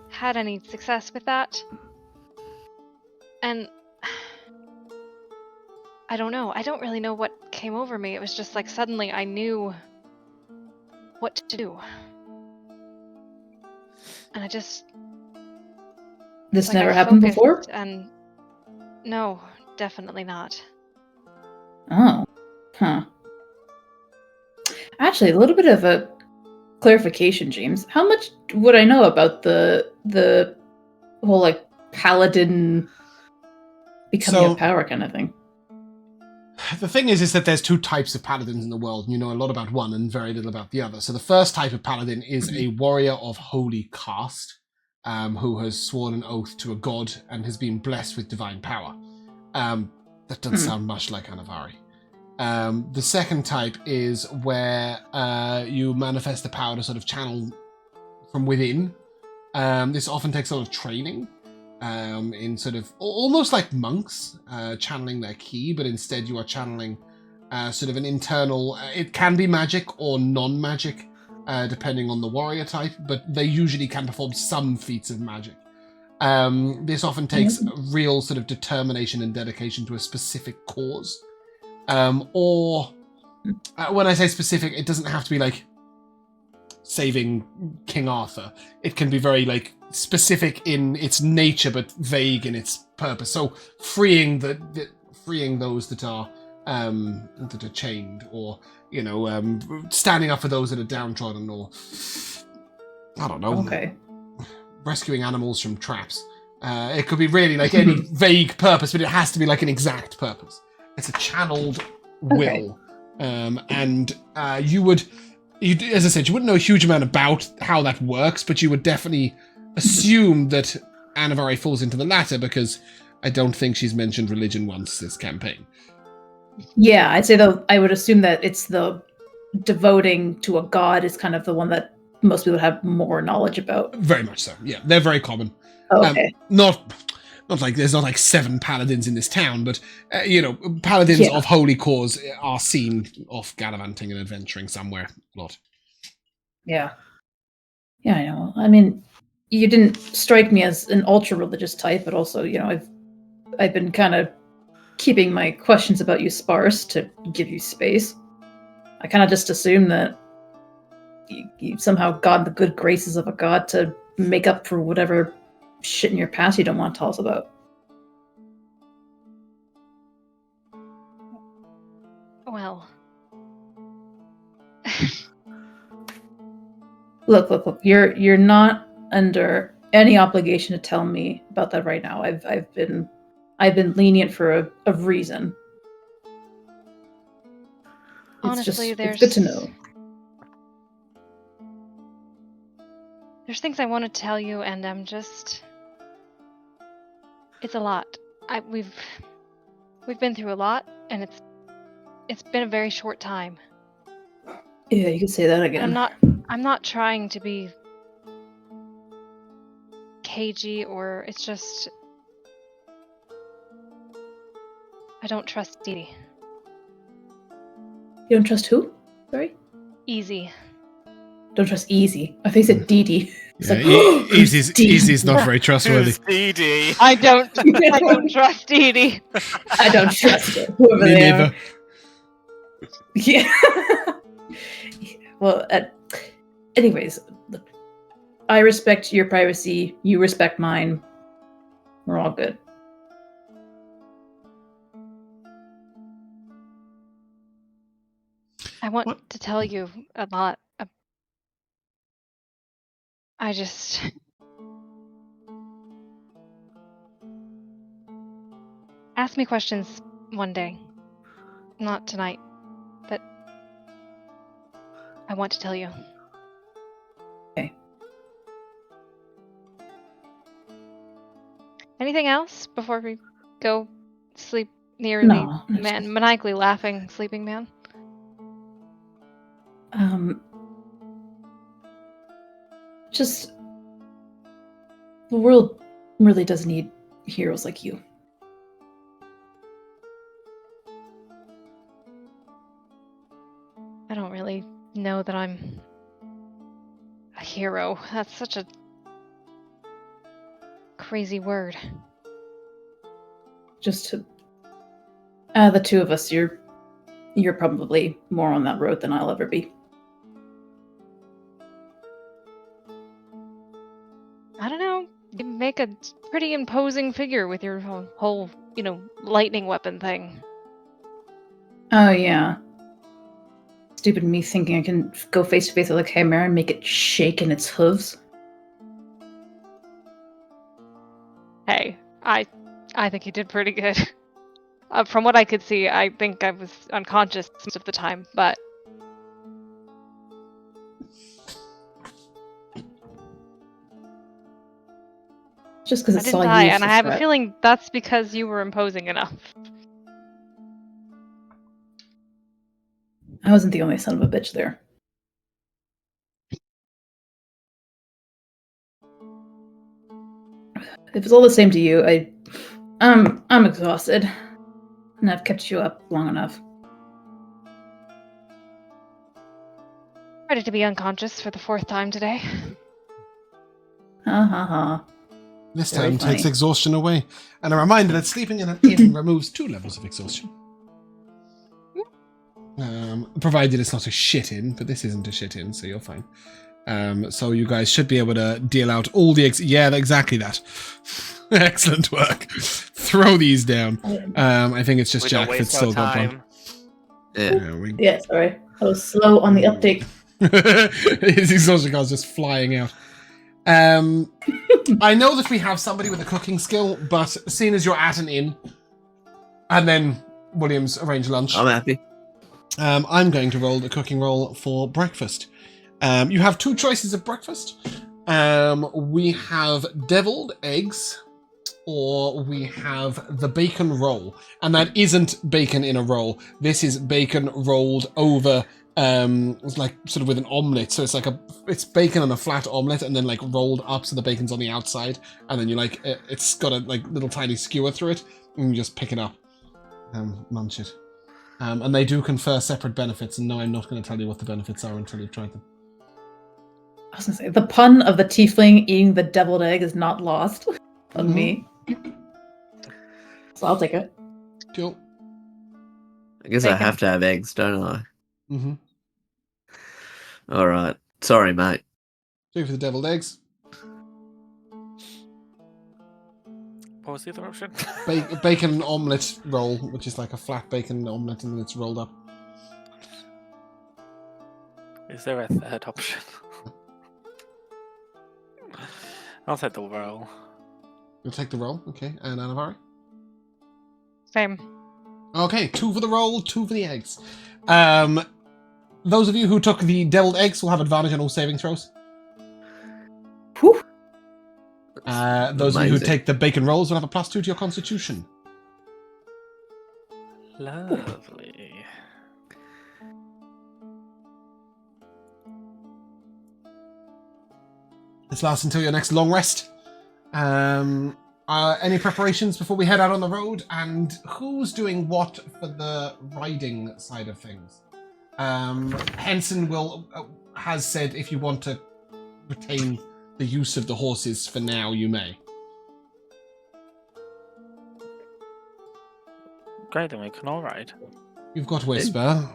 had any success with that. And I don't know. I don't really know what came over me. It was just like suddenly I knew what to do. And I just... This like, never I happened focused, before? And no, definitely not. Oh. Huh. Actually, a little bit of a clarification, James. How much would I know about the whole paladin becoming a power kind of thing? The thing is that there's two types of paladins in the world, and you know a lot about one and very little about the other. So the first type of paladin is a warrior of holy caste, who has sworn an oath to a god and has been blessed with divine power. That doesn't sound much like Anivari. The second type is where you manifest the power to sort of channel from within. This often takes a lot of training in sort of almost like monks channeling their ki, but instead you are channeling sort of an internal. It can be magic or non-magic, depending on the warrior type, but they usually can perform some feats of magic. This often takes real sort of determination and dedication to a specific cause. Or when I say specific, it doesn't have to be like saving King Arthur. It can be very like specific in its nature, but vague in its purpose. So freeing freeing those that are chained, or standing up for those that are downtrodden, or I don't know, rescuing animals from traps. It could be really like any vague purpose, but it has to be like an exact purpose. It's a channeled will. And you would, as I said, you wouldn't know a huge amount about how that works, but you would definitely assume that Anivari falls into the latter, because I don't think she's mentioned religion once this campaign. Yeah, I'd say though, I would assume that it's the devoting to a god is kind of the one that most people have more knowledge about. Very much so, yeah. They're very common. Okay. Not like there's not like 7 paladins in this town, but paladins of holy cause are seen off gallivanting and adventuring somewhere a lot. Yeah. Yeah, I know. I mean, you didn't strike me as an ultra religious type, but also, I've been kind of keeping my questions about you sparse to give you space. I kind of just assumed that you somehow got the good graces of a god to make up for whatever shit in your past you don't want to tell us about. Well. Look. You're not under any obligation to tell me about that right now. I've been lenient for a reason. Honestly, it's good to know. There's things I want to tell you, and I'm just... It's a lot. We've been through a lot, and it's been a very short time. Yeah, you can say that again. I'm not trying to be cagey, or it's just... I don't trust Dee. You don't trust who? Sorry? Easy. Don't trust Easy. I think you said Dee. It's Easy's not very trustworthy. Dee. I don't trust Dee. I don't trust her. Whoever Me they neither. are. Yeah. Well, anyways, look, I respect your privacy. You respect mine. We're all good. I want to tell you a lot. I just... Ask me questions one day. Not tonight. But I want to tell you. Okay. Anything else before we go sleep near No, the man, maniacally laughing sleeping man? Just the world really does need heroes like you. I don't really know that I'm a hero. That's such a crazy word. Just to the two of us, you're probably more on that road than I'll ever be. I don't know. You make a pretty imposing figure with your whole, lightning weapon thing. Oh yeah. Stupid me thinking I can go face to face with a chimera and make it shake in its hooves. Hey, I think you did pretty good. From what I could see, I think I was unconscious most of the time, but... Just because I it's all didn't die, you. and I have a feeling that's because you were imposing enough. I wasn't the only son of a bitch there. If it's all the same to you, I'm exhausted, and I've kept you up long enough. Ready to be unconscious for the 4th time today. Ha ha ha. This Very time takes funny. exhaustion away. And a reminder that sleeping in an inn removes 2 levels of exhaustion. Provided it's not a shit inn, but this isn't a shit inn, so you're fine. So you guys should be able to deal out all the... yeah, exactly that. Excellent work. Throw these down. I think it's just We Jack don't that's waste still our got one. time. Yeah. Yeah, sorry. I was slow on the uptake. His exhaustion card's just flying out. I know that we have somebody with a cooking skill, but seeing as you're at an inn, and then Williams arranged lunch, I'm happy. I'm going to roll the cooking roll for breakfast. You have 2 choices of breakfast. We have deviled eggs, or we have the bacon roll. And that isn't bacon in a roll. This is bacon rolled over, it's like sort of with an omelette. So it's bacon on a flat omelette and then like rolled up so the bacon's on the outside. And then you like, it's got a like little tiny skewer through it. And you just pick it up and munch it. And they do confer separate benefits. And no, I'm not going to tell you what the benefits are until you've tried them. I was gonna say, the pun of the tiefling eating the deviled egg is not lost on me. So I'll take it. Cool. I guess I Bacon. have to have eggs, don't I? Mm-hmm. All right. Sorry, mate. 2 for the deviled eggs. What was the other option? Bacon omelette roll, which is like a flat bacon omelette and then it's rolled up. Is there a 3rd option? I'll take the roll. You'll take the roll, okay. And Anivari? Same. Okay, 2 for the roll, 2 for the eggs. Those of you who took the deviled eggs will have advantage on all saving throws. Whew. Those of you who Amazing. take the bacon rolls will have a +2 to your constitution. Lovely. This lasts until your next long rest. Any preparations before we head out on the road? And who's doing what for the riding side of things? Henson has said if you want to retain the use of the horses for now, you may. Great, then we can all ride. You've got Whisper.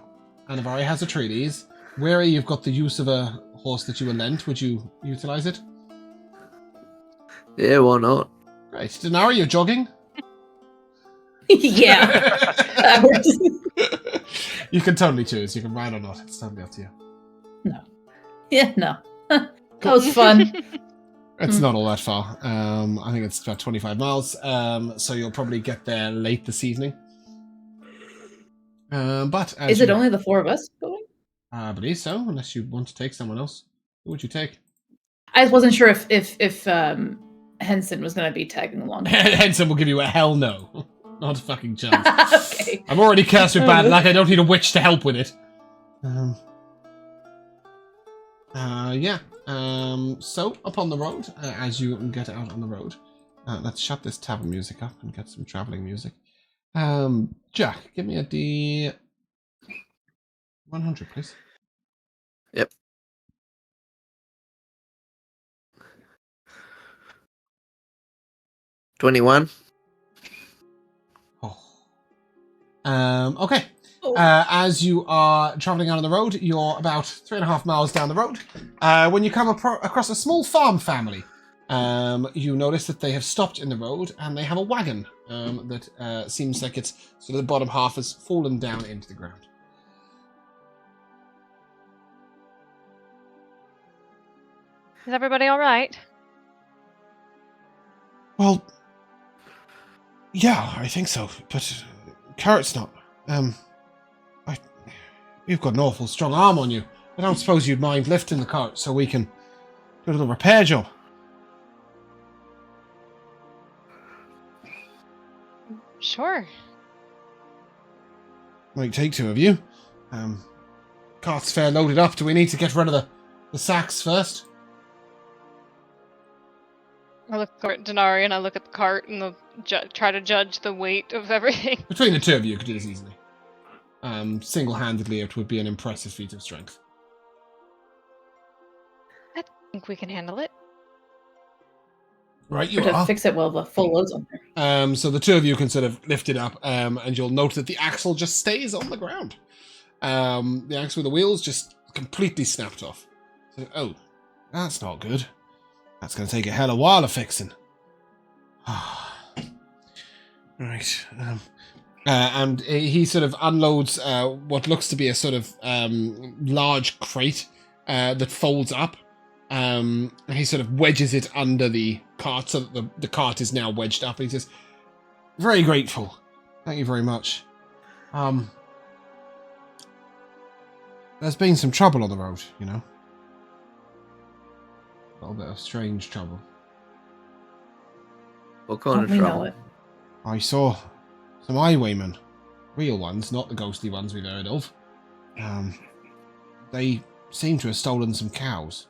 Anivari has a treaties. Weary, you've got the use of a horse that you were lent. Would you utilize it? Yeah, why not? Great. Dinari, you're jogging? Yeah. You can totally choose. You can ride or not. It's totally up to you. Yeah, no. That was fun. It's not all that far. I think it's about 25 miles. So you'll probably get there late this evening. But as Is it only the 4 of us going? I believe so, unless you want to take someone else. Who would you take? I just wasn't sure if Henson was going to be tagging along. Henson will give you a hell no. Not a fucking chance. Okay. I'm already cursed with bad luck. I don't need a witch to help with it. Yeah. So, up on the road, as you get out on the road, let's shut this tavern music up and get some traveling music. Jack, give me a D100, please. Yep. $21. Oh. Okay. Oh. As you are traveling out on the road, you're about 3.5 miles down the road. When you come across a small farm family, you notice that they have stopped in the road and they have a wagon that seems like it's sort of the bottom half has fallen down into the ground. Is everybody all right? Well, yeah, I think so, but Carrot's not. You've got an awful strong arm on you. I don't suppose you'd mind lifting the cart so we can do a little repair job. Sure. Might take 2 of you. cart's fair loaded up. Do we need to get rid of the sacks first? I look at Dinari and I look at the cart and try to judge the weight of everything. Between the two of you, you could do this easily. Single-handedly, it would be an impressive feat of strength. I think we can handle it. Right, you Or to are. fix it while the full load's on there. So the two of you can sort of lift it up, and you'll note that the axle just stays on the ground. The axle with the wheels just completely snapped off. So, oh, that's not good. That's going to take a hell of a while of fixing. Right. And he sort of unloads what looks to be a sort of large crate that folds up. And he sort of wedges it under the cart so that the cart is now wedged up. And he says, very grateful. Thank you very much. There's been some trouble on the road, you know. A little bit of strange trouble. What kind of We know trouble? it. I saw some highwaymen. Real ones, not the ghostly ones we've heard of. They seem to have stolen some cows.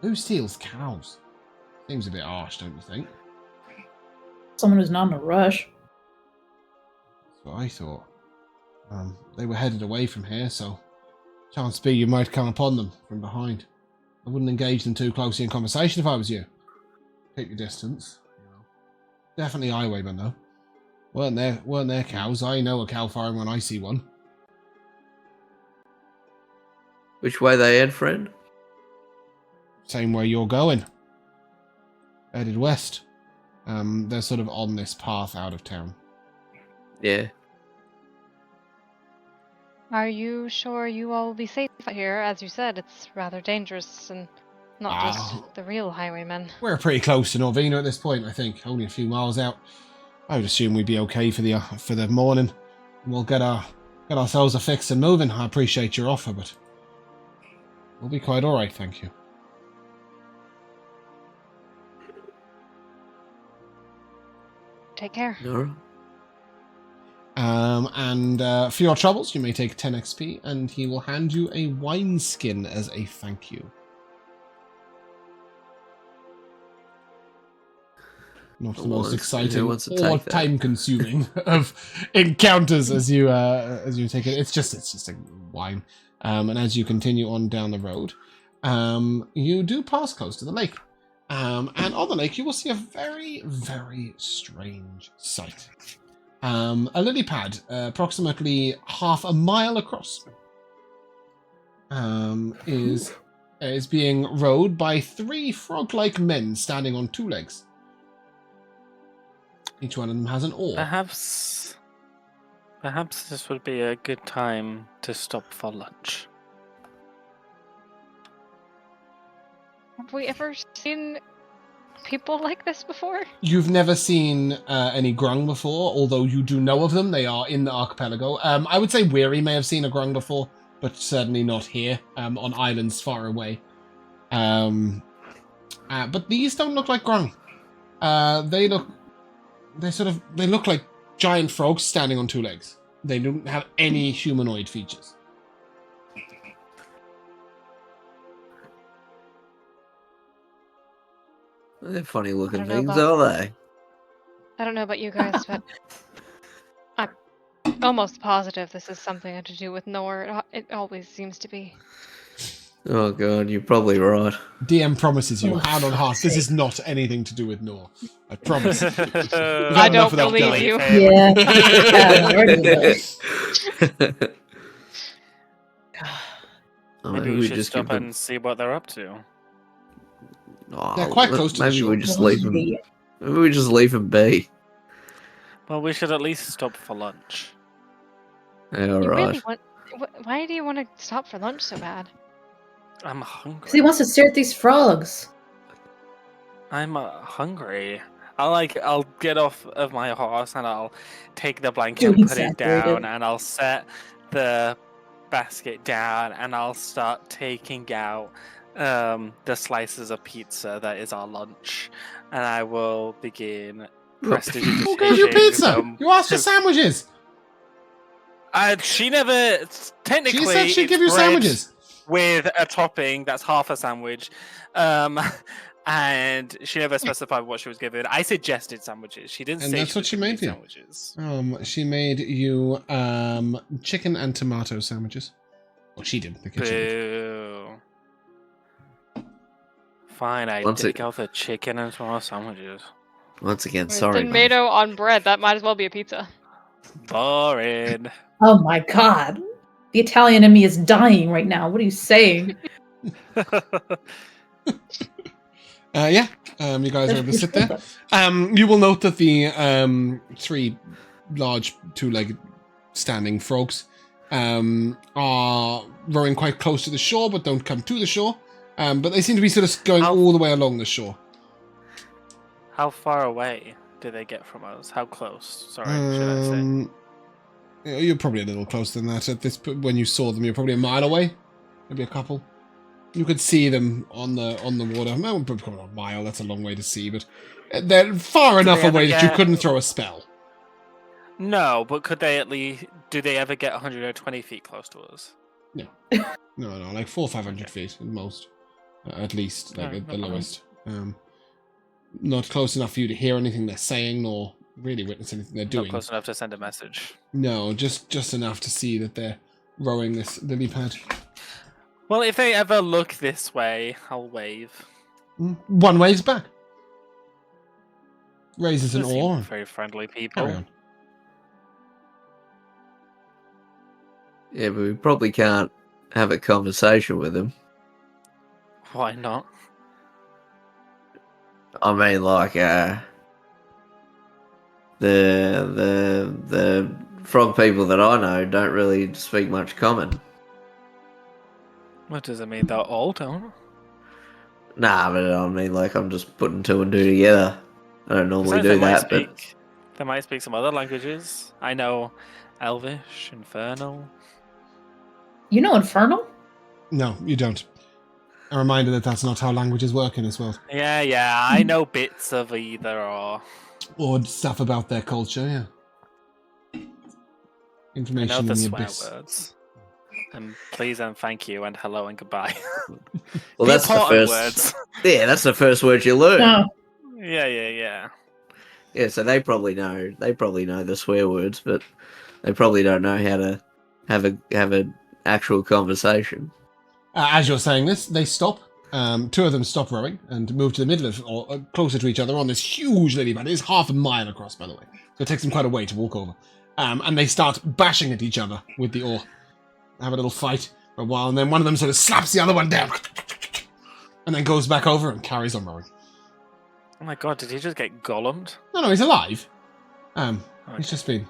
Who steals cows? Seems a bit harsh, don't you think? Someone who's not in a rush. That's what I thought. They were headed away from here, so chance be you might come upon them from behind. I wouldn't engage them too closely in conversation if I was you. Keep your distance. You know. Definitely highwaymen though. Weren't there cows? I know a cow farm when I see one. Which way they head, friend? Same way you're going. Headed west. They're sort of on this path out of town. Yeah. Are you sure you all will be safe here? As you said, it's rather dangerous and not just the real highwaymen. We're pretty close to Norvina at this point, I think. Only a few miles out. I would assume we'd be okay for the morning. We'll get ourselves a fix and moving. I appreciate your offer, but we'll be quite alright, thank you. Take care. Alright. And for your troubles, you may take 10 XP, and he will hand you a wineskin as a thank you. Not the most exciting or time-consuming of encounters as you take it. It's just a wine. And as you continue on down the road, you do pass close to the lake. And on the lake, you will see a very, very strange sight. A lily pad, approximately half a mile across, is being rowed by 3 frog-like men standing on 2 legs. Each one of them has an oar. Perhaps this would be a good time to stop for lunch. Have we ever seen people like this before? You've never seen any grung before, although you do know of them. They are in the Archipelago. I would say Weary may have seen a grung before, but certainly not here, on islands far away. But these don't look like grung. They look like giant frogs standing on 2 legs. They don't have any humanoid features. They're funny looking I don't things, know are they? I don't know about you guys, but I'm almost positive this is something to do with Nor. It always seems to be. Oh god, you're probably right. DM promises you, hand on heart, this is not anything to do with Nor. I promise. I don't believe you. Yeah. Maybe we should stop and see what they're up to. They're quite close to the maybe shore. we just leave them. Maybe we just leave them be. Well, we should at least stop for lunch. Yeah, You right. really want? Why do you want to stop for lunch so bad? I'm hungry. Because he wants to stare at these frogs. I'm hungry. I'll get off of my horse and I'll take the blanket and put it down, and I'll set the basket down and I'll start taking out the slices of pizza that is our lunch, and I will begin Who gave you pizza? You asked for sandwiches. She never technically. She said she'd it's give you bread sandwiches. with a topping that's half a sandwich. And she never specified what she was given. I suggested sandwiches. She didn't And say that's what she made for you. sandwiches. She made you chicken and tomato sandwiches. Well, she did. The kitchen did. Boo. Fine, I take out the chicken and tomato sandwiches. Once again, sorry. Tomato on bread. That might as well be a pizza. Boring. Oh my god. The Italian in me is dying right now. What are you saying? Yeah, you guys are able to sit there. You will note that the 3 large 2-legged standing frogs are rowing quite close to the shore, but don't come to the shore. But they seem to be sort of going all the way along the shore. How far away do they get from us? How close? Sorry, should I say? You're probably a little closer than that. At this, when you saw them, you're probably a mile away, maybe a couple. You could see them on the water. Well, probably not a mile. That's a long way to see, but they're far enough away that you couldn't throw a spell. No, but could they at least? Do they ever get 120 feet close to us? No, like 400 or 500 feet at most, at least, like at the lowest. Not close enough for you to hear anything they're saying, nor really witness anything they're doing. Not close enough to send a message. No, just enough to see that they're rowing this lily pad. Well, if they ever look this way, I'll wave. One waves back. Raises an They seem oar. very friendly people. Carry on. Yeah, but we probably can't have a conversation with him. Why not? I mean, like, the frog people that I know don't really speak much common. What does it mean? They're all don't? Nah, but I mean, like, I'm just putting 2 and 2 together. I don't normally do that, but They might speak some other languages. I know Elvish, Infernal. You know Infernal? No, you don't. A reminder that that's not how languages work in this world. Yeah, I know bits of either or. Or stuff about their culture, yeah. I Information know in the the swear abyss. words. And please and thank you and hello and goodbye. well, The that's the important first. words. Yeah, that's the first word you learn. No. Yeah. Yeah, so they probably know. They probably know the swear words, but they probably don't know how to have an actual conversation. As you're saying this, they stop. 2 of them stop rowing and move to the middle of, or closer to each other on this huge lily pad. It is half a mile across, by the way. So it takes them quite a way to walk over. And they start bashing at each other with the oar. Have a little fight for a while, and then one of them sort of slaps the other one down. And then goes back over and carries on rowing. Oh my god, did he just get golemed? No, he's alive. Okay. He's just been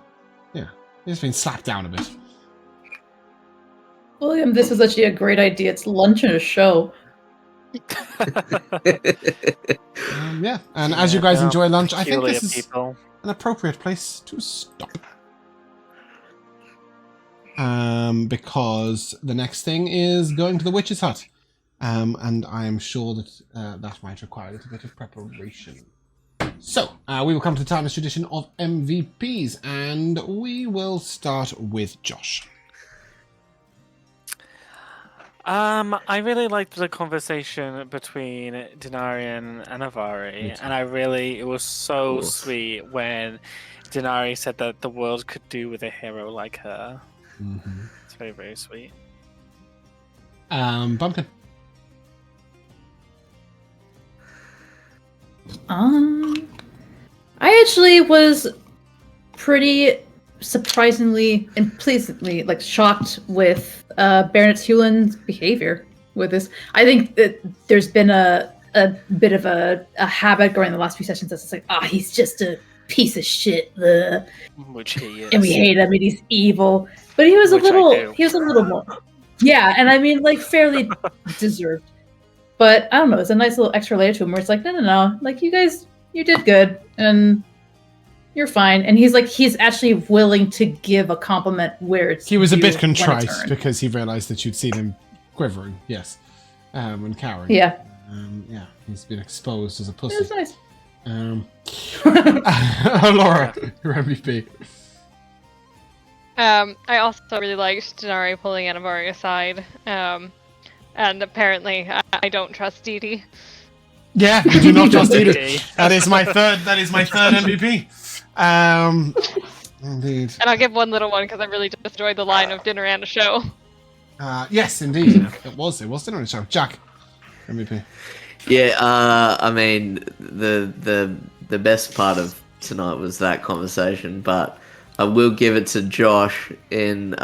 slapped down a bit. William, this is actually a great idea. It's lunch and a show. Yeah, and as you guys enjoy lunch, I think Peculiar this is people. an appropriate place to stop. Because the next thing is going to the witch's hut. And I am sure that that might require a little bit of preparation. So, we will come to the timeless tradition of MVPs, and we will start with Josh. I really liked the conversation between Dinari and Anivari, and it was so sweet when Dinari said that the world could do with a hero like her. Mm-hmm. It's very, very sweet. Bumpkin. I actually was pretty surprisingly and pleasantly shocked with Baronet Hewlin's behavior with this. I think that there's been a bit of a habit going in the last few sessions that's like, he's just a piece of shit, Which he is. and we hate him and he's evil. But he was a little more. Yeah, and I mean fairly deserved. But I don't know, it's a nice little extra layer to him where it's like, no, you guys, you did good and you're fine. And he's actually willing to give a compliment where it's He was a due bit when it's contrite earned. because he realised that you'd seen him quivering, yes, and cowering. Yeah. Yeah, he's been exposed as a pussy. It was nice. Elora, your MVP. I also really liked Dinari pulling Anivari aside. And apparently, I don't trust Dee Dee. Yeah, you do not trust either. That is my third MVP. Indeed. And I'll give one little one because I really just enjoyed the line of dinner and a show. Yes, indeed. It was dinner and a show. Jack, MVP. Yeah, I mean, the best part of tonight was that conversation, but I will give it to Josh in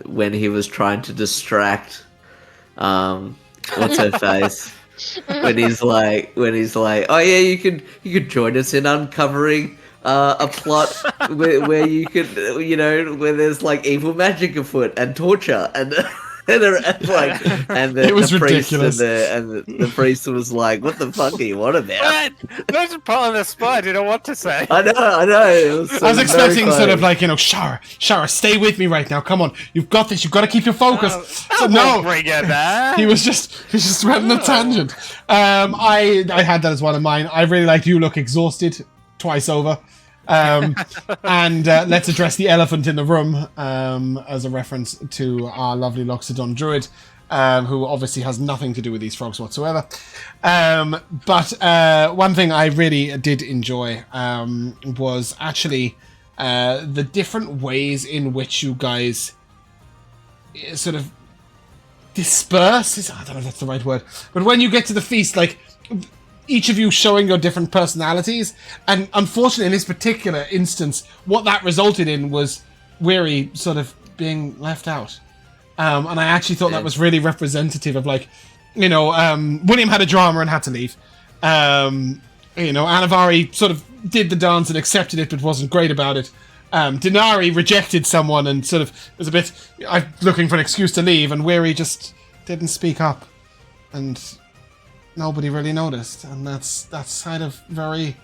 when he was trying to distract what's her face. when he's like, oh yeah, you could join us in uncovering a plot where you could, where there's like evil magic afoot and torture and and It was the priest ridiculous. and the priest was like, what the fuck are you on about? What? That's part of the spot. I didn't know what to say. I know. I was expecting sort of like, Shara, stay with me right now. Come on, you've got this. You've got to keep your focus. So no, Bring it back. he was just went on a tangent. I had that as one of mine. I really liked you look exhausted twice over. And let's address the elephant in the room as a reference to our lovely Loxodon druid, who obviously has nothing to do with these frogs whatsoever. But one thing I really did enjoy was actually the different ways in which you guys sort of disperse. I don't know if that's the right word, but when you get to the feast, like, each of you showing your different personalities, and unfortunately in this particular instance, what that resulted in was Weary sort of being left out. And I actually thought that was really representative of, like, William had a drama and had to leave. Anivari sort of did the dance and accepted it, but wasn't great about it. Dinari rejected someone and sort of was a bit looking for an excuse to leave, and Weary just didn't speak up. And nobody really noticed, and that's kind of very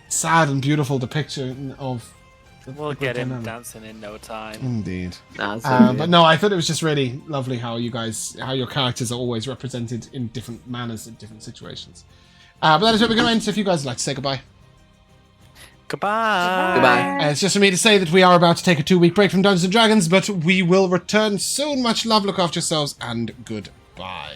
sad and beautiful depiction of. We'll get him dancing in no time. Indeed. But No, I thought it was just really lovely how your characters are always represented in different manners in different situations. But that is where we're going to end. So if you guys would like to say goodbye. Goodbye. It's just for me to say that we are about to take a 2-week break from Dungeons & Dragons, but we will return soon. Much love, look after yourselves, and goodbye.